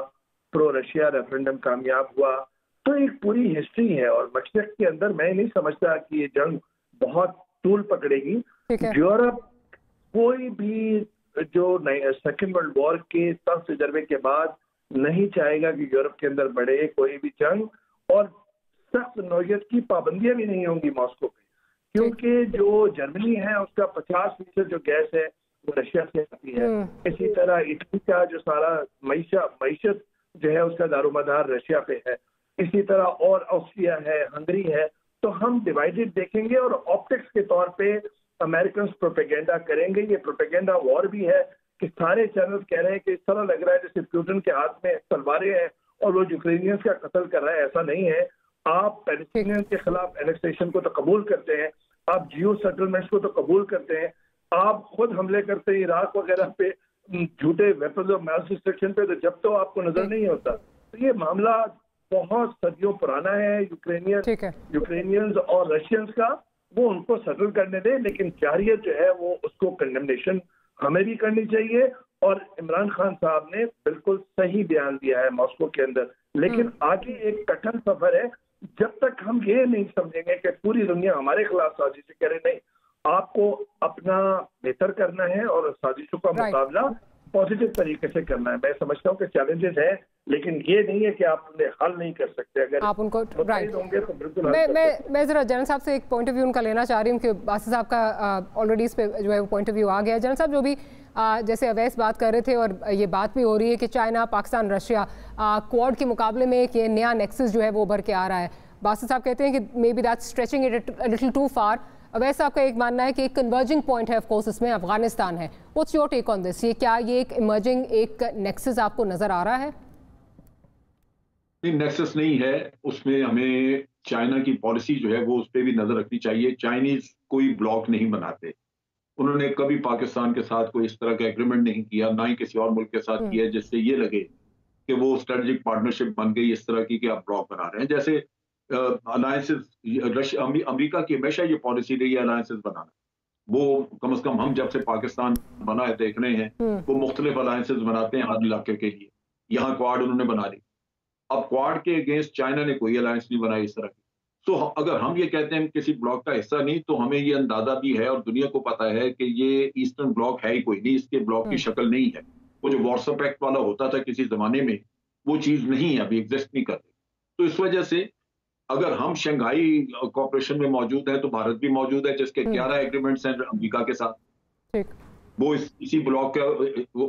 प्रो रशिया रेफरेंडम कामयाब हुआ। तो एक पूरी हिस्ट्री है और मशरिक के अंदर मैं नहीं समझता कि ये जंग बहुत तूल पकड़ेगी। यूरोप कोई भी जो सेकेंड वर्ल्ड वॉर के सब तजर्बे के बाद नहीं चाहेगा कि यूरोप के अंदर बढ़े कोई भी जंग, और सख्त नौयत की पाबंदियां भी नहीं होंगी मॉस्को पे, क्योंकि जो जर्मनी है उसका 50% जो गैस है वो रशिया से आती है। इसी तरह इटली का जो सारा मईशत जो है उसका दारोमदार रशिया पे है। इसी तरह और ऑस्ट्रिया है, हंगरी है। तो हम डिवाइडेड देखेंगे और ऑप्टिक्स के तौर पे अमेरिकन प्रोपेगेंडा करेंगे। ये प्रोपेगेंडा वॉर भी है कि सारे चैनल कह रहे हैं कि इस तरह लग रहा है जैसे पुतिन के हाथ में तलवारें हैं और वो यूक्रेनियंस का कत्ल कर रहा है। ऐसा नहीं है। आप पैलेस्टीनियंस के खिलाफ एनेक्सेशन को तो कबूल करते हैं, आप जियो सेटलमेंट्स को तो कबूल करते हैं, आप खुद हमले करते हैं इराक वगैरह पे झूठे वेपन्स ऑफ मास डिस्ट्रक्शन पे, तो जब तो आपको नजर नहीं होता। तो ये मामला बहुत सदियों पुराना है यूक्रेनियंस और रशियंस का, वो उनको सेटल करने दें, लेकिन जारियत जो है वो उसको कंडेमनेशन हमें भी करनी चाहिए। और इमरान खान साहब ने बिल्कुल सही बयान दिया है मॉस्को के अंदर, लेकिन आगे एक कठिन सफर है जब तक हम ये नहीं समझेंगे कि पूरी दुनिया हमारे खिलाफ साजिश करे। नहीं, आपको अपना बेहतर करना है और साजिशों का मुकाबला पॉजिटिव तरीके से करना है। मैं समझता हूँ कि चैलेंजेस है लेकिन ये नहीं है कि आप उन्हें हल नहीं कर सकते। अगर आप उनको राइट होंगे तो बिल्कुल मैं जरा जनरल साहब से एक पॉइंट ऑफ व्यू उनका लेना चाह रही हूँ कि बासित साहब का ऑलरेडी इस पे जो है वो पॉइंट ऑफ व्यू आ गया। जनरल साहब, जो भी जैसे अवैस बात कर रहे थे और ये बात भी हो रही है कि चाइना, पाकिस्तान, रशिया क्वाड के मुकाबले में एक ये नया नेक्सस जो है वो उभर के आ रहा है। बासित साहब कहते हैं कि maybe that's stretching it a little too far. Awais साहब का एक मानना है कि एक कन्वर्जिंग पॉइंट है, ऑफ कोर्स इसमें अफगानिस्तान है। What's your take on this? ये क्या ये एक इमर्जिंग एक नेक्सस आपको नजर आ रहा है? नहीं, नेक्सस नहीं है, उसमें हमें चाइना की पॉलिसी जो है वो उस पर भी नजर रखनी चाहिए। चाइनीज कोई ब्लॉक नहीं बनाते, उन्होंने कभी पाकिस्तान के साथ कोई इस तरह का एग्रीमेंट नहीं किया, ना ही किसी और मुल्क के साथ किया जिससे ये लगे कि वो स्ट्रेटेजिक पार्टनरशिप बन गई इस तरह की कि आप ब्लॉक बना रहे हैं। जैसे अलायंसेस, अमेरिका की हमेशा ये पॉलिसी रही है अलायंसेस बनाना। वो कम से कम हम जब से पाकिस्तान बना है देख रहे हैं वो मुख्तलिफ अलायंसेस बनाते हैं हर इलाके के लिए। यहाँ क्वाड उन्होंने बना ली, अब क्वाड के अगेंस्ट चाइना ने कोई अलायंस नहीं बनाई इस तरह की। तो अगर हम ये कहते हैं किसी ब्लॉक का हिस्सा नहीं, तो हमें ये अंदाजा भी है और दुनिया को पता है कि ये ईस्टर्न ब्लॉक है ही कोई नहीं, इसके ब्लॉक की शक्ल नहीं है। वो जो व्हाट्सएप एक्ट वाला होता था किसी जमाने में, वो चीज नहीं है, अभी एग्जिस्ट नहीं कर रही। तो इस वजह से अगर हम शंघाई कॉर्पोरेशन में मौजूद है तो भारत भी मौजूद है, जिसके 11 एग्रीमेंट्स हैं अमेरिका के साथ। वो इसी ब्लॉक का,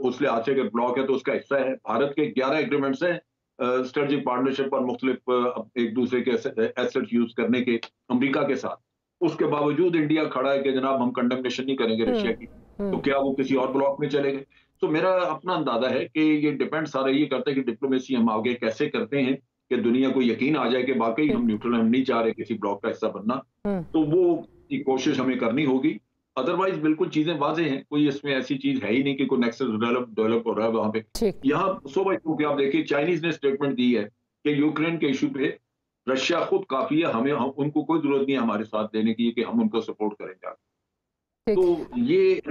उस लिहाज से अगर ब्लॉक है तो उसका हिस्सा है। भारत के 11 एग्रीमेंट्स हैं स्ट्रेटेजिक पार्टनरशिप और मुख्तलिफ एक दूसरे के एसेट यूज करने के अमेरिका के साथ। उसके बावजूद इंडिया खड़ा है कि जनाब हम कंडेमनेशन नहीं करेंगे रशिया की, तो क्या वो किसी और ब्लॉक में चले गए? तो मेरा अपना अंदाजा है कि ये डिपेंड सारा ये करता है कि डिप्लोमेसी हम आगे कैसे करते हैं कि दुनिया को यकीन आ जाए कि वाकई हम न्यूट्रल, हम नहीं चाह रहे किसी ब्लॉक का हिस्सा बनना। तो वो की कोशिश हमें करनी होगी। अदरवाइज बिल्कुल चीजें वाज़ेह हैं, कोई इसमें ऐसी चीज है ही नहीं कि कोई नेक्सस डेवलप हो रहा है वहां पे। यहाँ सुबह क्योंकि आप देखिए चाइनीज ने स्टेटमेंट दी है कि यूक्रेन के इशू पे रशिया खुद काफी है, हमें उनको कोई जरूरत नहीं है हमारे साथ देने की कि हम उनको सपोर्ट करेंगे। तो ये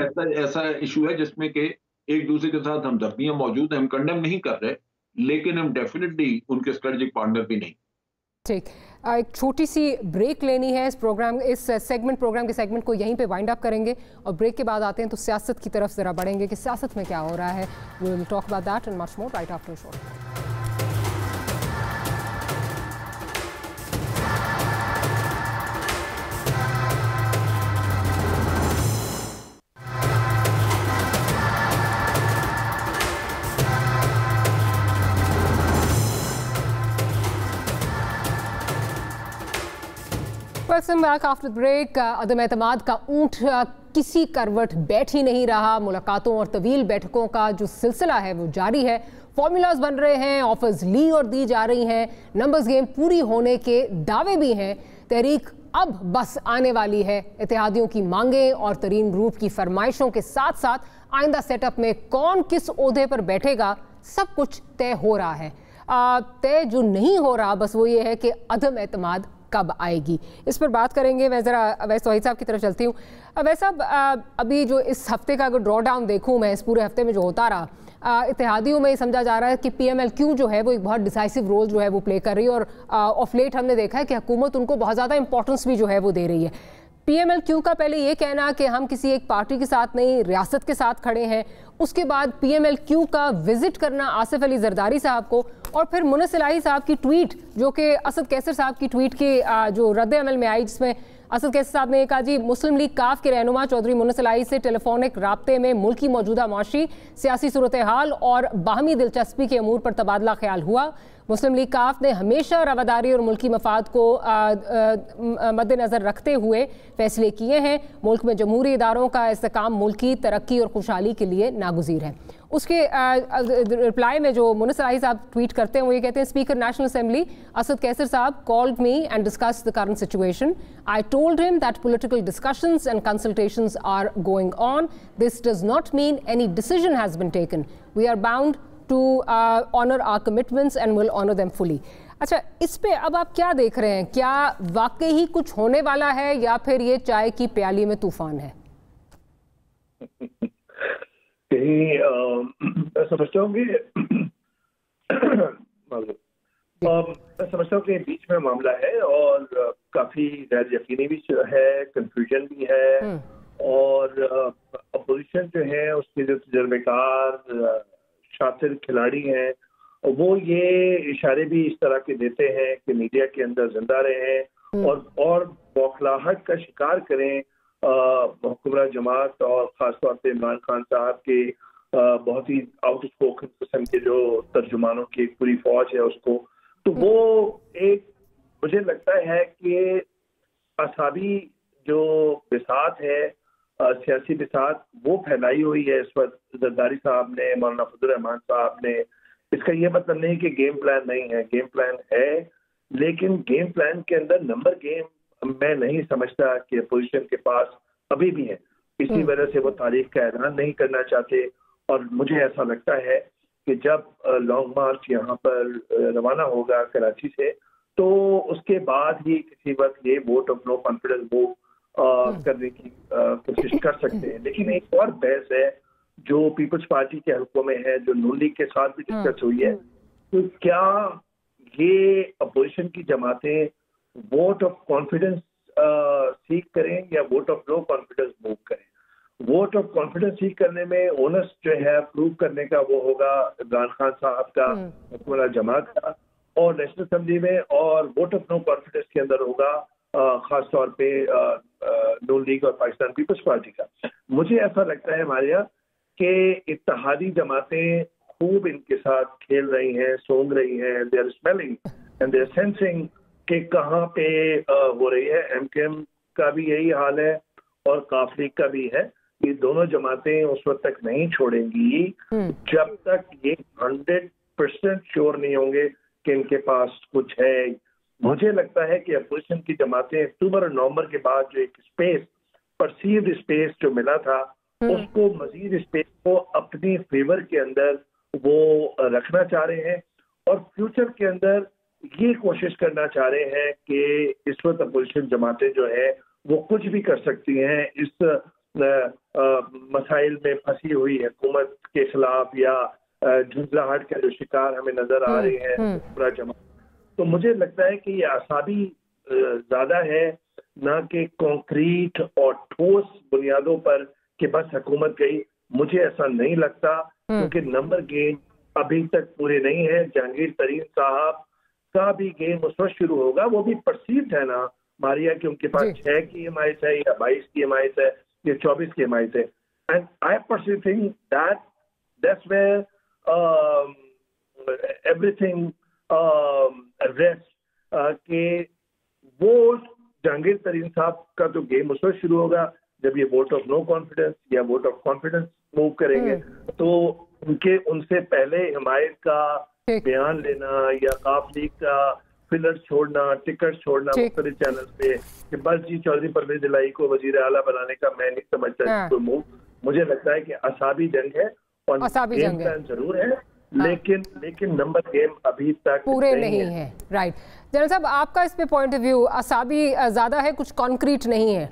ऐसा इशू है जिसमें कि एक दूसरे के साथ हमदर्दियां मौजूद हैं। हम कंडेम नहीं कर रहे, लेकिन हम डेफिनेटली उनके स्ट्रेटेजिक पार्टनर भी नहीं। ठीक, एक छोटी सी ब्रेक लेनी है इस प्रोग्राम, इस प्रोग्राम के सेगमेंट को यहीं पे वाइंड अप करेंगे और ब्रेक के बाद आते हैं तो सियासत की तरफ ज़रा बढ़ेंगे कि सियासत में क्या हो रहा है। We will talk about that and much more right after show. Welcome back after break. अदम एतमाद का ऊंट किसी करवट बैठ ही नहीं रहा। मुलाकातों और तवील बैठकों का जो सिलसिला है वो जारी है। फॉर्मूलाज बन रहे हैं, ऑफर्स ली और दी जा रही हैं, नंबर्स गेम पूरी होने के दावे भी हैं। तहरीक अब बस आने वाली है। इत्तेहादियों की मांगें और तरीन ग्रुप की फरमाइशों के साथ साथ आइंदा सेटअप में कौन किस ओहदे पर बैठेगा सब कुछ तय हो रहा है। तय जो नहीं हो रहा बस वो ये है कि अदम एतमाद कब आएगी। इस पर बात करेंगे। मैं ज़रा अवैस तौहीद साहब की तरफ चलती हूँ। अवैस साहब, अभी जो इस हफ्ते का अगर ड्रॉ डाउन देखूँ मैं, इस पूरे हफ्ते में जो होता रहा, इत्तेहादियों में समझा जा रहा है कि PMLQ जो है वो एक बहुत डिसाइसिव रोल जो है वो प्ले कर रही है और ऑफ लेट हमने देखा है कि हुकूमत उनको बहुत ज़्यादा इंपॉर्टेंस भी जो है वो दे रही है। PMLQ का पहले ये कहना कि हम किसी एक पार्टी के साथ नहीं, रियासत के साथ खड़े हैं, उसके बाद PMLQ का विजिट करना आसिफ अली जरदारी साहब को, और फिर मुनस इलाही साहब की ट्वीट जो कि असद कैसर साहब की ट्वीट के जो रद्द अमल में आई, जिसमें असद कैसर साहब ने कहा जी मुस्लिम लीग काफ के रहनुमा चौधरी मुनस इलाही से टेलीफोनिक राब्ते में मुल्क की मौजूदा माशी सियासी सूरत हाल और बाहमी दिलचस्पी के अमूर पर तबादला ख्याल हुआ। मुस्लिम लीग काफ ने हमेशा रवादारी और मुल्की मफाद को मद्देनज़र रखते हुए फैसले किए हैं। मुल्क में जमहूरी इदारों का इस्तेकाम मुल्की तरक्की और खुशहाली के लिए नागुज़ीर है। उसके रिप्लाई में जो मुनस इलाही साहब ट्वीट करते हैं वो ये कहते हैं, speaker national assembly Asad Qaiser साहब called me and discussed the current situation. I told him that political discussions and consultations are going on. This does not mean any decision has been taken. We are bound to honor our commitments and will honor them fully। अच्छा, इस पे अब आप क्या देख रहे हैं? क्या वाकई ही कुछ होने वाला है या फिर ये चाय की प्याली में तूफान है? मैं समझता हूँ कि मैं समझता हूँ कि बीच में मामला है और काफी गैर यकीनी भी है, कंफ्यूजन भी है, और अपोजिशन जो है उसके जो तजर्बेकार शातिर खिलाड़ी हैं वो ये इशारे भी इस तरह के देते हैं कि मीडिया के अंदर जिंदा रहें और बौखलाहट का शिकार करें हुक्मरान जमात और खासतौर पे इमरान खान साहब के बहुत ही आउट स्पोकन किस्म के जो तर्जुमानों की एक पूरी फौज है उसको, तो वो एक मुझे लगता है कि असाबी जो बिसात है, सियासी बिसात, वो फैलाई हुई है इस वक्त जरदारी साहब ने, मौलाना फजल रहमान साहब ने। इसका ये मतलब नहीं कि गेम प्लान नहीं है, गेम प्लान है, लेकिन गेम प्लान के अंदर नंबर गेम मैं नहीं समझता कि अपोजिशन के पास अभी भी है। इसी वजह से वो तारीख का ऐलान नहीं करना चाहते। और मुझे ऐसा लगता है कि जब लॉन्ग मार्च यहाँ पर रवाना होगा कराची से, तो उसके बाद ही किसी वक्त ये vote of no confidence move करने की कोशिश कर सकते हैं। लेकिन एक और बहस है जो पीपल्स पार्टी के हल्कों में है, जो नून लीग के साथ भी डिस्कस हुई है, तो क्या ये अपोजिशन की जमातें वोट ऑफ कॉन्फिडेंस सीख करें या vote of no confidence move करें? वोट ऑफ कॉन्फिडेंस सीख करने में ओनस जो है प्रूव करने का वो होगा इमरान खान साहब का, हुक्मरान जमात का, और नेशनल असेंबली में, और वोट ऑफ नो कॉन्फिडेंस के अंदर होगा खास तौर पे नून लीग और पाकिस्तान पीपल्स पार्टी का। मुझे ऐसा लगता है मारिया कि इत्तेहादी जमातें खूब इनके साथ खेल रही हैं, सोंग रही हैं, they are smelling and they are sensing कि कहाँ पे हो रही है। एमकेएम का भी यही हाल है और काफ लीग का भी है। ये दोनों जमातें उस वक्त तक नहीं छोड़ेंगी जब तक ये 100% श्योर नहीं होंगे कि इनके पास कुछ है। मुझे लगता है कि अपोजिशन की जमातें अक्टूबर और नवंबर के बाद जो एक स्पेस, परसीव्ड स्पेस जो मिला था, उसको मजीद स्पेस को अपनी फेवर के अंदर वो रखना चाह रहे हैं और फ्यूचर के अंदर ये कोशिश करना चाह रहे हैं कि इस वक्त अपोजिशन जमातें जो है वो कुछ भी कर सकती हैं। इस मसाइल में फंसी हुई हुकूमत के खिलाफ या झुंझलाहट का जो शिकार हमें नजर आ रहे हैं पूरा जमात, तो मुझे लगता है कि ये आसाबी ज्यादा है ना कि कॉन्क्रीट और ठोस बुनियादों पर कि बस हुकूमत गई। मुझे ऐसा नहीं लगता, क्योंकि नंबर गेम अभी तक पूरे नहीं है। जहांगीर तरीन साहब का भी गेम उस वक्त शुरू होगा, वो भी परसीव्ड है ना मारिया कि उनके पास 6 की एमआईएस है या 22 की एमआईएस है या 24 की एमआईएस है। And I personally think that's where everything rest, कि वो जहांगीर तरीन साहब का तो गेम उस वक्त शुरू होगा जब ये वोट ऑफ नो कॉन्फिडेंस या वोट ऑफ कॉन्फिडेंस मूव करेंगे। तो उनसे पहले हिमायत का बयान लेना या काफ लीग का फिलर छोड़ना, टिकट छोड़ना मुख्तलिफ चैनल पे कि बस जी चौधरी परवेज दिलाई को वजीर आला बनाने का मैं नहीं समझता इसको मूव। मुझे लगता है कि असाबी जंग है और गेम प्लान जरूर है, लेकिन नंबर गेम अभी तक पूरे नहीं है। राइट जनरल साहब, आपका इस पे पॉइंट ऑफ व्यू, असाबी ज्यादा है, कुछ कॉन्क्रीट नहीं है?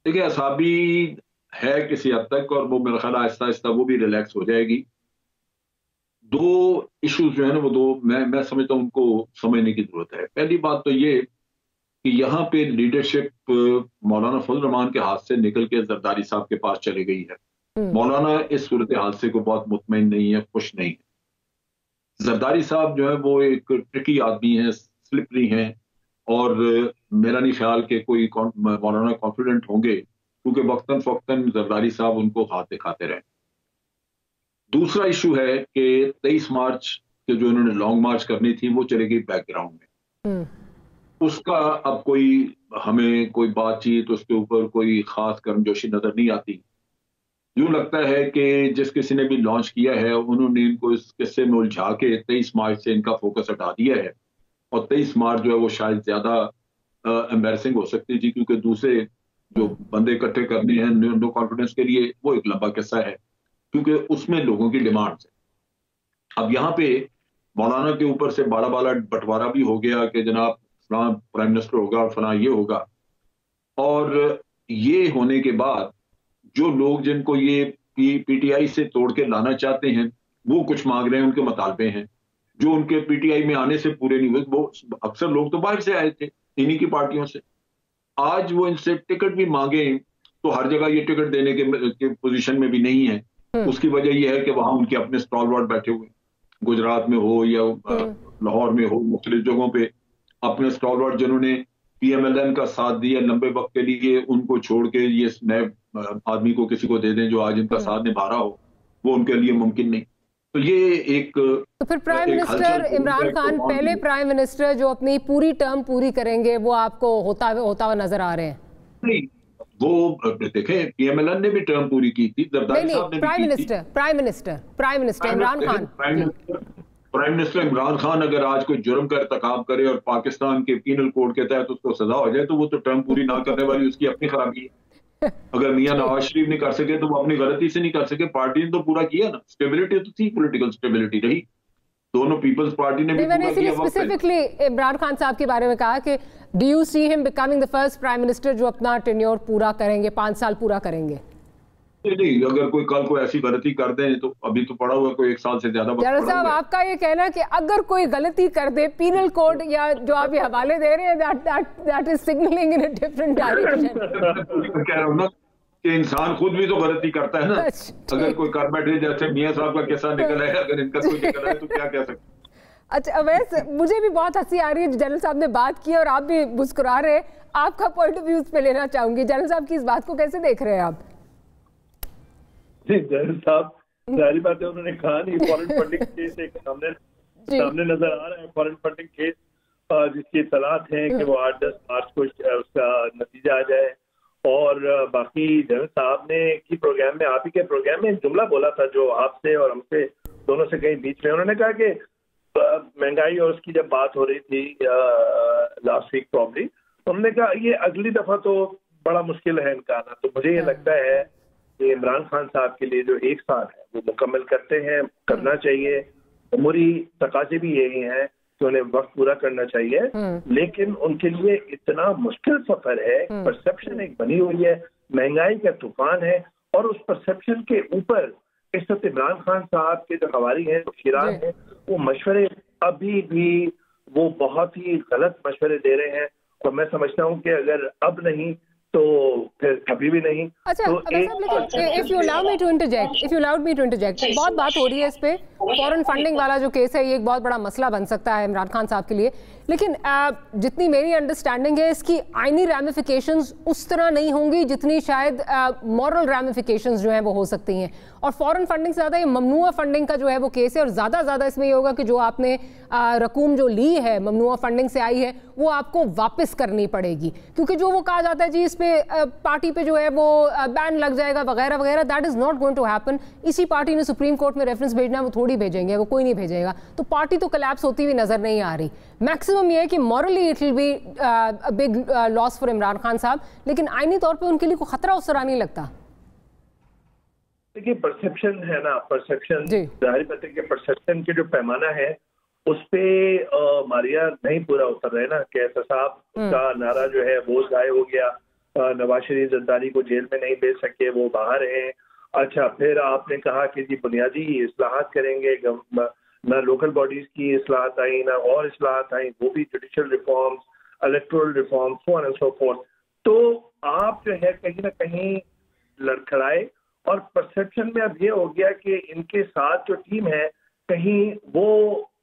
देखिए, असाबी है किसी हद तक, और वो मेरा ख्याल आहिस्ता आहिस्ता वो भी रिलैक्स हो जाएगी। दो इश्यूज जो है ना, वो दो मैं समझता हूँ उनको समझने की जरूरत है। पहली बात तो ये कि यहाँ पे लीडरशिप मौलाना फजल रहमान के हाथ से निकल के जरदारी साहब के पास चली गई है। मौलाना इस सूरत हाल से को बहुत मुतमईन नहीं है, खुश नहीं है। जरदारी साहब जो है वो एक ट्रिकी आदमी है, स्लिपरी हैं, और मेरा नहीं ख्याल कि कोई मौलाना कॉन्फिडेंट होंगे, क्योंकि वक्तन फक्तन जरदारी साहब उनको हाथ दिखाते रहे। दूसरा इशू है कि 23 मार्च के जो इन्होंने लॉन्ग मार्च करनी थी वो चली गई बैकग्राउंड में। उसका अब हमें कोई बातचीत उसके ऊपर कोई खास गर्मजोशी नजर नहीं आती। यूं लगता है कि जिस किसी ने भी लॉन्च किया है उन्होंने इनको इस किस्से में उलझा के 23 मार्च से इनका फोकस हटा दिया है, और 23 मार्च जो है वो शायद ज्यादा एम्बैरसिंग हो सकती थी, क्योंकि दूसरे जो बंदे इकट्ठे करने हैं नो कॉन्फिडेंस के लिए वो एक लंबा किस्सा है, क्योंकि उसमें लोगों की डिमांड है। अब यहाँ पे मौलाना के ऊपर से बाला बाला बंटवारा भी हो गया कि जनाब फलां प्राइम मिनिस्टर होगा और फलां ये होगा, और ये होने के बाद जो लोग जिनको ये पीटीआई से तोड़ के लाना चाहते हैं वो कुछ मांग रहे हैं, उनके मुतालबे हैं जो उनके पीटीआई में आने से पूरे नहीं हुए। वो अक्सर लोग तो बाहर से आए थे इन्हीं की पार्टियों से, आज वो इनसे टिकट भी मांगे तो हर जगह ये टिकट देने के पोजीशन में भी नहीं है। उसकी वजह यह है कि वहां उनके अपने स्टॉलवर्ड बैठे हुए, गुजरात में हो या लाहौर में हो, मुख्तलिफ जगहों पे अपने स्टॉलवर्ड जिन्होंने PMLN का साथ दिया लंबे वक्त के लिए, उनको छोड़ के ये नए आदमी को किसी को दे दें जो आज इनका साथ निभा रहा हो, वो उनके लिए मुमकिन नहीं। तो ये एक तो फिर प्राइम मिनिस्टर इमरान खान पहले प्राइम मिनिस्टर जो अपनी पूरी टर्म पूरी करेंगे वो आपको होता हुआ नजर आ रहे हैं? नहीं, वो देखें PMLN ने भी टर्म पूरी की थी, जरदारी साहब ने prime minister Imran Khan. Prime minister Imran Khan अगर आज कोई जुर्म का इर्तिकाब करे और पाकिस्तान के पीनल कोड के तहत उसको सजा हो जाए तो वो तो टर्म पूरी ना करने वाली उसकी अपनी खराबी है। अगर मियां नवाज शरीफ नहीं कर सके तो वो अपनी गलती से नहीं कर सके, पार्टी ने तो पूरा किया ना। स्टेबिलिटी तो थी, पॉलिटिकल स्टेबिलिटी रही, दोनों पीपल्स पार्टी ने भी पूरा किया। स्पेसिफिकली इमरान खान साहब के बारे में कहा कि do you see him becoming the first prime minister जो अपना टेन्योर पूरा करेंगे, 5 साल पूरा करेंगे? नहीं, अगर कोई कल को ऐसी गलती कर दे तो अभी तो पड़ा हुआ कोई 1 साल से ज्यादा। जनरल साहब, आपका ये कहना है कि अगर कोई गलती कर दे, पीनल कोड या जो आप ये हवाले दे रहे हैं, that is signalling in a different direction. कह रहा हूं ना कि इंसान खुद भी तो गलती करता है ना। अगर कोई कर बैठे जैसे मियां साहब का किस्सा निकला है, अगर इनका कोई निकला है तो क्या कह सकते। अच्छा, वैसे मुझे भी बहुत हंसी आ रही है, जनरल साहब ने बात की और आप भी मुस्कुरा रहे हैं। आपका पॉइंट ऑफ व्यू इस पे लेना चाहूंगी। जनरल साहब की इस बात को कैसे देख रहे हैं आप? जी, जनरल साहब सारी बातें उन्होंने कहा नहीं। फॉरेन फंडिंग केस एक सामने नजर आ रहा है, फॉरेन फंडिंग केस जिसकी इत्तलात है कि वो 8-10 मार्च को उसका नतीजा आ जाए। और बाकी जनरल साहब ने की प्रोग्राम में, आप ही के प्रोग्राम में एक जुमला बोला था जो आपसे और हमसे दोनों से कहीं बीच में, उन्होंने कहा कि महंगाई और उसकी जब बात हो रही थी लास्ट वीक प्रॉब्ली, उन्होंने कहा ये अगली दफा तो बड़ा मुश्किल है इनका आना। तो मुझे ये लगता है कि इमरान खान साहब के लिए जो 1 साल है वो मुकम्मल करना चाहिए। उमूरी तकाजे भी यही हैं कि उन्हें वक्त पूरा करना चाहिए, लेकिन उनके लिए इतना मुश्किल सफर है। परसेप्शन एक बनी हुई है, महंगाई का तूफान है, और उस परसेप्शन के ऊपर इस वक्त इमरान खान साहब के जो हवारी हैं, खिरान हैं, वो मशवरे अभी भी वो बहुत ही गलत मशवरे दे रहे हैं। और मैं समझता हूँ कि अगर अब नहीं तो फिर कभी भी नहीं। अच्छा, if you allow me to interject, बहुत बात हो रही है इस पे। फॉरेन फंडिंग वाला जो केस है ये एक बहुत बड़ा मसला बन सकता है इमरान खान साहब के लिए, लेकिन जितनी मेरी अंडरस्टैंडिंग है इसकी आईनी रैमिफिकेशंस उस तरह नहीं होंगी जितनी शायद मॉरल रैमिफिकेशंस जो हैं वो हो सकती हैं। और फॉरेन फंडिंग से ज़्यादा ये ममनुआ फंडिंग का जो है वो केस है, और ज़्यादा इसमें ये होगा कि जो आपने रकूम जो ली है ममनुआ फंडिंग से आई है वो आपको वापस करनी पड़ेगी, क्योंकि जो वो कहा जाता है जी इस पे पार्टी पे जो है वो बैन लग जाएगा वगैरह वगैरह, that is not going to happen. इसी पार्टी ने सुप्रीम कोर्ट में रेफरेंस भेजना है, वो थोड़ी भेजेंगे, वो कोई नहीं भेजेगा। तो पार्टी तो कोलैप्स होती हुई नजर नहीं आ रही। मैक्सिमम ये है कि morally it will be a big loss for Imran Khan साहब, लेकिन आईनी तौर पे उनके लिए कोई खतरा उस तरह नहीं लगता। देखिए, परसेप्शन है ना, परसेप्शन जाहिर बात है कि परसेप्शन के जो पैमाना है उस पे मारिया नहीं पूरा उतर रहे ना। कि एहतसाब का नारा जो है वो जाय हो गया, नवाज शरीफ जरदारी को जेल में नहीं भेज सके, वो बाहर हैं। अच्छा, फिर आपने कहा कि जी बुनियादी इस्लाहात करेंगे, ना लोकल बॉडीज की इस्लाहात आई ना और इस्लाहात आई, वो भी judicial reforms, electoral reforms, so on and so fourth. तो आप जो है कहीं ना कहीं लड़खड़ाए, और परसेप्शन में अब ये हो गया कि इनके साथ जो टीम है कहीं वो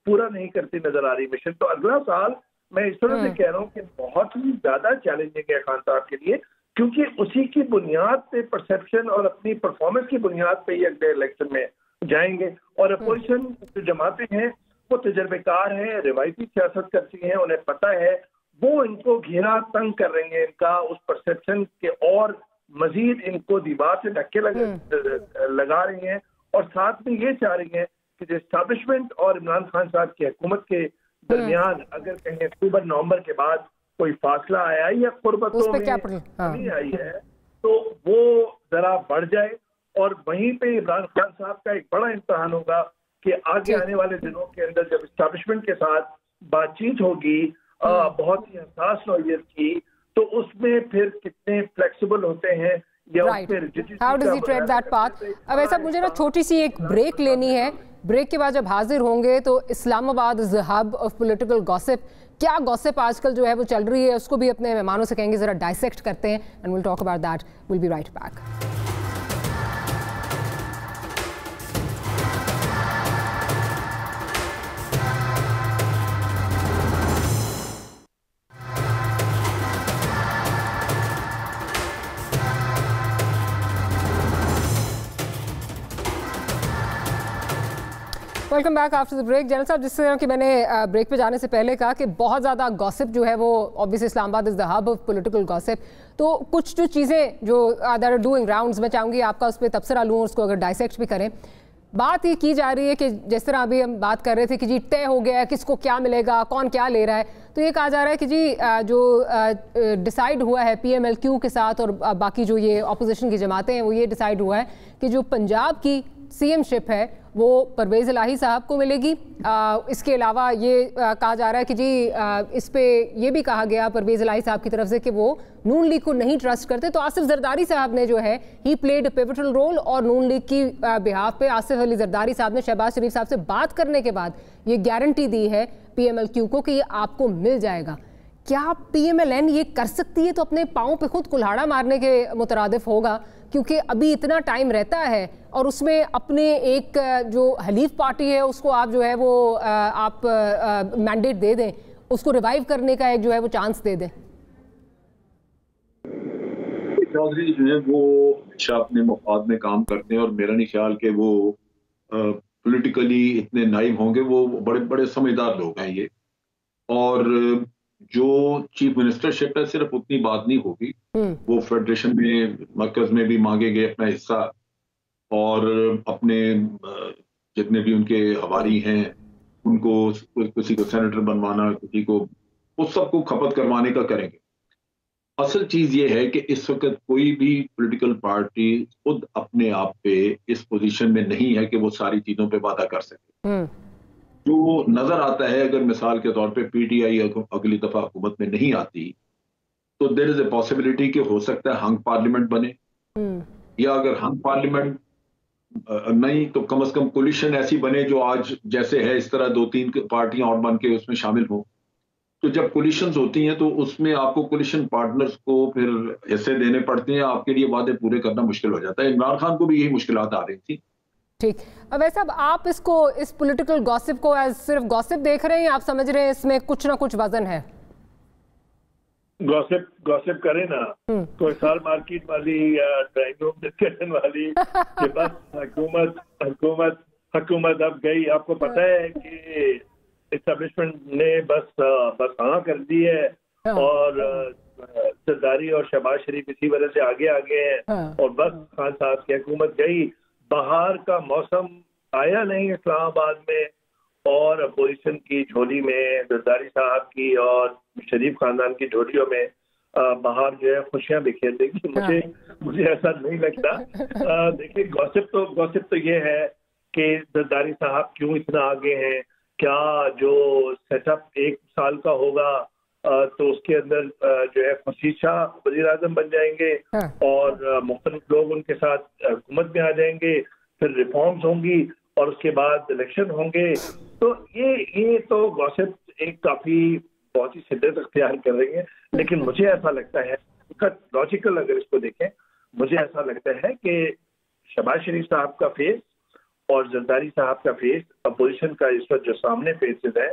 पूरा नहीं करती नजर आ रही मिशन। तो अगला साल मैं इस तरह से कह रहा हूँ कि बहुत ही ज्यादा चैलेंजिंग है खान साहब के लिए, क्योंकि उसी की बुनियाद पे परसेप्शन और अपनी परफॉर्मेंस की बुनियाद पे ही अगले इलेक्शन में जाएंगे। और अपोजिशन जो जमातें हैं वो तजर्बेकार हैं, रिवायती सियासत करती हैं, उन्हें पता है वो इनको घेरा तंग कर रही हैं इनका उस परसेप्शन के, और मजीद इनको दीवार से धक्के लगा रही हैं। और साथ में ये चाह रही हैं कि जो एस्टैब्लिशमेंट और इमरान खान साहब की हुकूमत के दरमियान अगर कहीं अक्टूबर-नवंबर के बाद कोई फासला आया या कुर्बतों में नहीं आई है तो वो जरा बढ़ जाए। और वहीं पे इमरान खान साहब का एक बड़ा इम्तिहान होगा कि आगे आने वाले दिनों के अंदर जब एस्टैब्लिशमेंट के साथ बातचीत होगी बहुत ही हसास नौयत की, तो उसमें फिर कितने फ्लेक्सिबल होते हैं या how does he trade that path. अब ऐसा मुझे ना छोटी सी एक ब्रेक लेनी है। ब्रेक के बाद जब हाजिर होंगे तो Islamabad is the hub of political gossip. क्या गॉसिप आजकल जो है वो चल रही है उसको भी अपने मेहमानों से कहेंगे, जरा डाइसेक्ट करते हैं, and will talk about that. Will be right back. Welcome back after the break. General साहब, जिस तरह कि मैंने ब्रेक पे जाने से पहले कहा कि बहुत ज़्यादा गॉसिप जो है वो obviously Islamabad is the hub of political gossip, तो कुछ जो चीज़ें जो दैट आर डूइंग राउंड्स, मैं चाहूँगी आपका उस पर तबसरा लूँ और उसको अगर डाइसेक्ट भी करें। बात ये की जा रही है कि जिस तरह अभी हम बात कर रहे थे कि जी तय हो गया है किसको क्या मिलेगा, कौन क्या ले रहा है, तो ये कहा जा रहा है कि जी जो डिसाइड हुआ है PMLQ के साथ और बाकी जो ये अपोजिशन की जमातें हैं वो ये डिसाइड हुआ है कि जो पंजाब की CM-शिप है वो परवेज़ इलाही साहब को मिलेगी। इसके अलावा ये कहा जा रहा है कि जी इस पे ये भी कहा गया परवेज़ इलाही साहब की तरफ से कि वो नून लीग को नहीं ट्रस्ट करते, तो आसिफ जरदारी साहब ने जो है he played a pivotal role और नून लीग की बिहाफ पे आसिफ अली जरदारी साहब ने शहबाज शरीफ साहब से बात करने के बाद ये गारंटी दी है PMLQ को कि ये आपको मिल जाएगा। क्या PMLN ये कर सकती है तो अपने पाँव पे खुद कुल्हाड़ा मारने के मुतरादिफ होगा, क्योंकि अभी इतना टाइम रहता है और उसमें अपने एक जो हलीफ पार्टी है उसको आप जो है वो आप मैंडेट दे दें, उसको रिवाइव करने का एक जो है वो चांस दे दें। चौधरी जो है वो हमेशा अपने मफाद में काम करते हैं और मेरा नहीं ख्याल कि वो पॉलिटिकली इतने नाइव होंगे। वो बड़े बड़े समझदार लोग हैं ये, और जो चीफ मिनिस्टरशिप है सिर्फ उतनी बात नहीं होगी, वो फेडरेशन में मरकज में भी मांगेंगे अपना हिस्सा, और अपने जितने भी उनके हवारी हैं उनको किसी को सेनेटर बनवाना, किसी को उस सबको खपत करवाने का करेंगे। असल चीज ये है कि इस वक्त कोई भी पॉलिटिकल पार्टी खुद अपने आप पे इस पोजीशन में नहीं है कि वो सारी चीजों पे वादा कर सके। जो नजर आता है, अगर मिसाल के तौर पे PTI अगली दफा हुकूमत में नहीं आती तो देयर इज ए पॉसिबिलिटी कि हो सकता है हंग पार्लियामेंट बने, या अगर हंग पार्लियामेंट नहीं तो कम से कम कोलिशन ऐसी बने जो आज जैसे है इस तरह 2-3 पार्टियां और बन के उसमें शामिल हो। तो जब कोलिशंस होती हैं तो उसमें आपको कोलिशन पार्टनर्स को फिर हिस्से देने पड़ते हैं, आपके लिए वादे पूरे करना मुश्किल हो जाता है। इमरान खान को भी यही मुश्किलात आ रही थी। ठीक, अब वैसे अब आप इसको इस पॉलिटिकल गॉसिप को एज सिर्फ गॉसिप देख रहे हैं या आप समझ रहे हैं इसमें कुछ ना कुछ वजन है? गॉसिप करें ना तो साल मार्केट वाली ड्राइंग रूम डिस्कशन वाली कि बस हुकूमत अब गई। आपको पता है कि एस्टेब्लिशमेंट ने बस हाँ कर दी है और जरदारी और शहबाज शरीफ इसी वजह से आगे हैं और बस खान साहब की हुकूमत गई। बाहर का मौसम आया नहीं इस्लामाबाद में और अपोजिशन की झोली में, जरदारी साहब की और शरीफ खानदान की झोलियों में बाहर जो है खुशियां बिखेर देगी। मुझे ऐसा नहीं लगता। देखिए, गॉसिप तो ये है कि जरदारी साहब क्यों इतना आगे हैं, क्या जो सेटअप 1 साल का होगा तो उसके अंदर जो है खसीसा वज़ीर-ए-आज़म बन जाएंगे और मुख्तलिफ लोग उनके साथ हुकूमत में आ जाएंगे, फिर रिफॉर्म्स होंगी और उसके बाद इलेक्शन होंगे। तो ये तो गॉसिप एक काफी बहुत ही शिद्दत अख्तियार कर रही है। लेकिन मुझे ऐसा लगता है, लॉजिकल अगर इसको देखें, मुझे ऐसा लगता है कि शहबाज शरीफ साहब का फेस और जरदारी साहब का फेस अपोजिशन का इस वक्त जो सामने फेसेस है,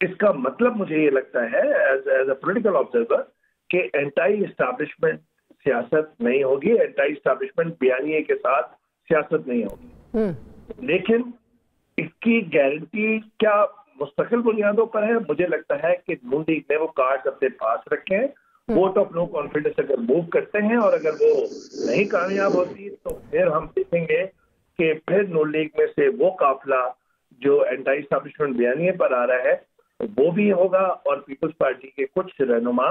इसका मतलब मुझे ये लगता है एज अ पॉलिटिकल ऑब्जर्वर कि एंटी एस्टैब्लिशमेंट सियासत नहीं होगी, एंटी एस्टैब्लिशमेंट बयानिए के साथ सियासत नहीं होगी। लेकिन इसकी गारंटी क्या मुस्तकिल बुनियादों पर है? मुझे लगता है कि नून लीग ने वो कार्ड अपने पास रखे हैं। वोट ऑफ नो कॉन्फिडेंस अगर मूव करते हैं और अगर वो नहीं कामयाब होती तो फिर हम देखेंगे कि फिर नून लीग में से वो काफिला जो एंटी एस्टैब्लिशमेंट बयानिए पर आ रहा है वो भी होगा और पीपल्स पार्टी के कुछ रहनुमा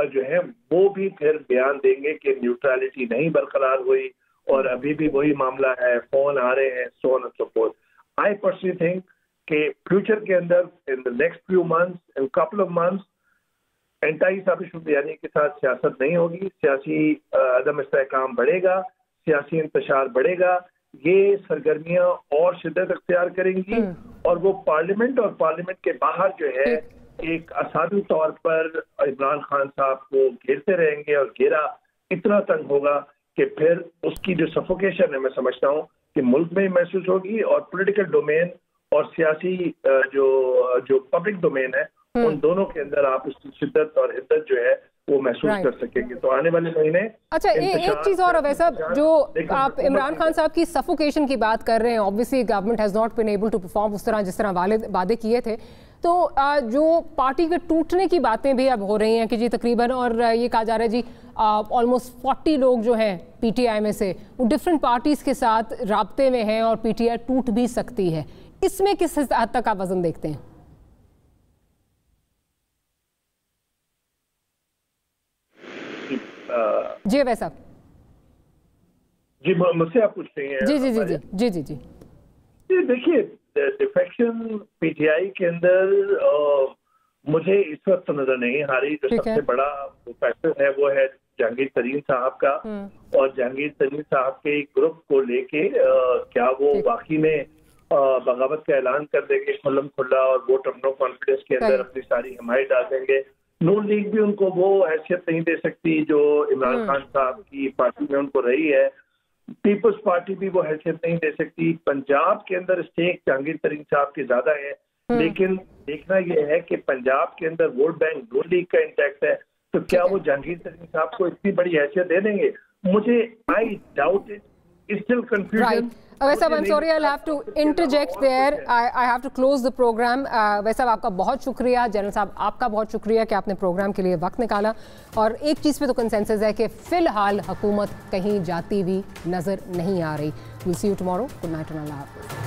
जो है वो भी फिर बयान देंगे कि न्यूट्रलिटी नहीं बरकरार हुई और अभी भी वही मामला है, फोन आ रहे हैं, so on and so fourth. I personally think कि फ्यूचर के अंदर in the next few months, in couple of months, anti establishment बयानी के साथ सियासत नहीं होगी, सियासी अदम इस्तेहकाम बढ़ेगा, सियासी इंतशार बढ़ेगा, ये सरगर्मियां और शिद्दत अख्तियार करेंगी और वो पार्लियामेंट और पार्लियामेंट के बाहर जो है एक आसानी तौर पर इमरान खान साहब को घेरते रहेंगे और घेरा इतना तंग होगा कि फिर उसकी जो सफोकेशन है मैं समझता हूँ कि मुल्क में महसूस होगी और पॉलिटिकल डोमेन और सियासी जो पब्लिक डोमेन है उन दोनों के अंदर आप उसकी शिद्दत और हिद्दत जो है वो महसूस कर सकेंगे। तो आने वाले महीने अच्छा एक चीज और अवैध साहब, जो आप इमरान खान साहब की सफोकेशन की बात कर रहे हैं, obviously government has not been able to perform उस तरह जिस तरह वादे किए थे, तो जो पार्टी के टूटने की बातें भी अब हो रही हैं कि जी तकरीबन, और ये कहा जा रहा है जी ऑलमोस्ट 40 लोग जो हैं पीटीआई में से वो डिफरेंट पार्टीज के साथ राब्ते में हैं और पीटीआई टूट भी सकती है। इसमें किस हद तक आप वजन देखते हैं? जी अवैध साहब। जी मुझसे आप पूछ रही हैं? जी जी जी जी जी जी जी जी देखिए, डिफेक्शन पीटीआई के अंदर मुझे इस वक्त नजर नहीं आ रही। जो सबसे बड़ा फैक्टर है वो है जहांगीर तरीन साहब का, और जहांगीर तरीन साहब के ग्रुप को लेके क्या वो वाकई में बगावत का ऐलान कर देंगे खुल्लम खुल्ला, और वोट ऑफ नो कॉन्फिडेंस के अंदर अपनी सारी हिमायत डाल देंगे। नून लीग भी उनको वो हैसियत नहीं दे सकती जो इमरान खान साहब की पार्टी में उनको रही है। पीपल्स पार्टी भी वो हैसियत नहीं दे सकती। पंजाब के अंदर स्टेक जहांगीर तरीन साहब के ज्यादा है, लेकिन देखना यह है कि पंजाब के अंदर वोट बैंक नून लीग का इंटैक्ट है, तो क्या वो जहांगीर तरीन साहब को इतनी बड़ी हैसियत दे देंगे? मुझे I doubt it. Still confusion. वैसा I'm sorry, I'll have to interject there. I have to close the program. वैसा आपका बहुत शुक्रिया, जनरल साहब आपका बहुत शुक्रिया कि आपने प्रोग्राम के लिए वक्त निकाला। और एक चीज़ पे तो कंसेंसस है कि फिलहाल हुकूमत कहीं जाती हुई नजर नहीं आ रही। We'll see you tomorrow. Good night and Allah Hafiz.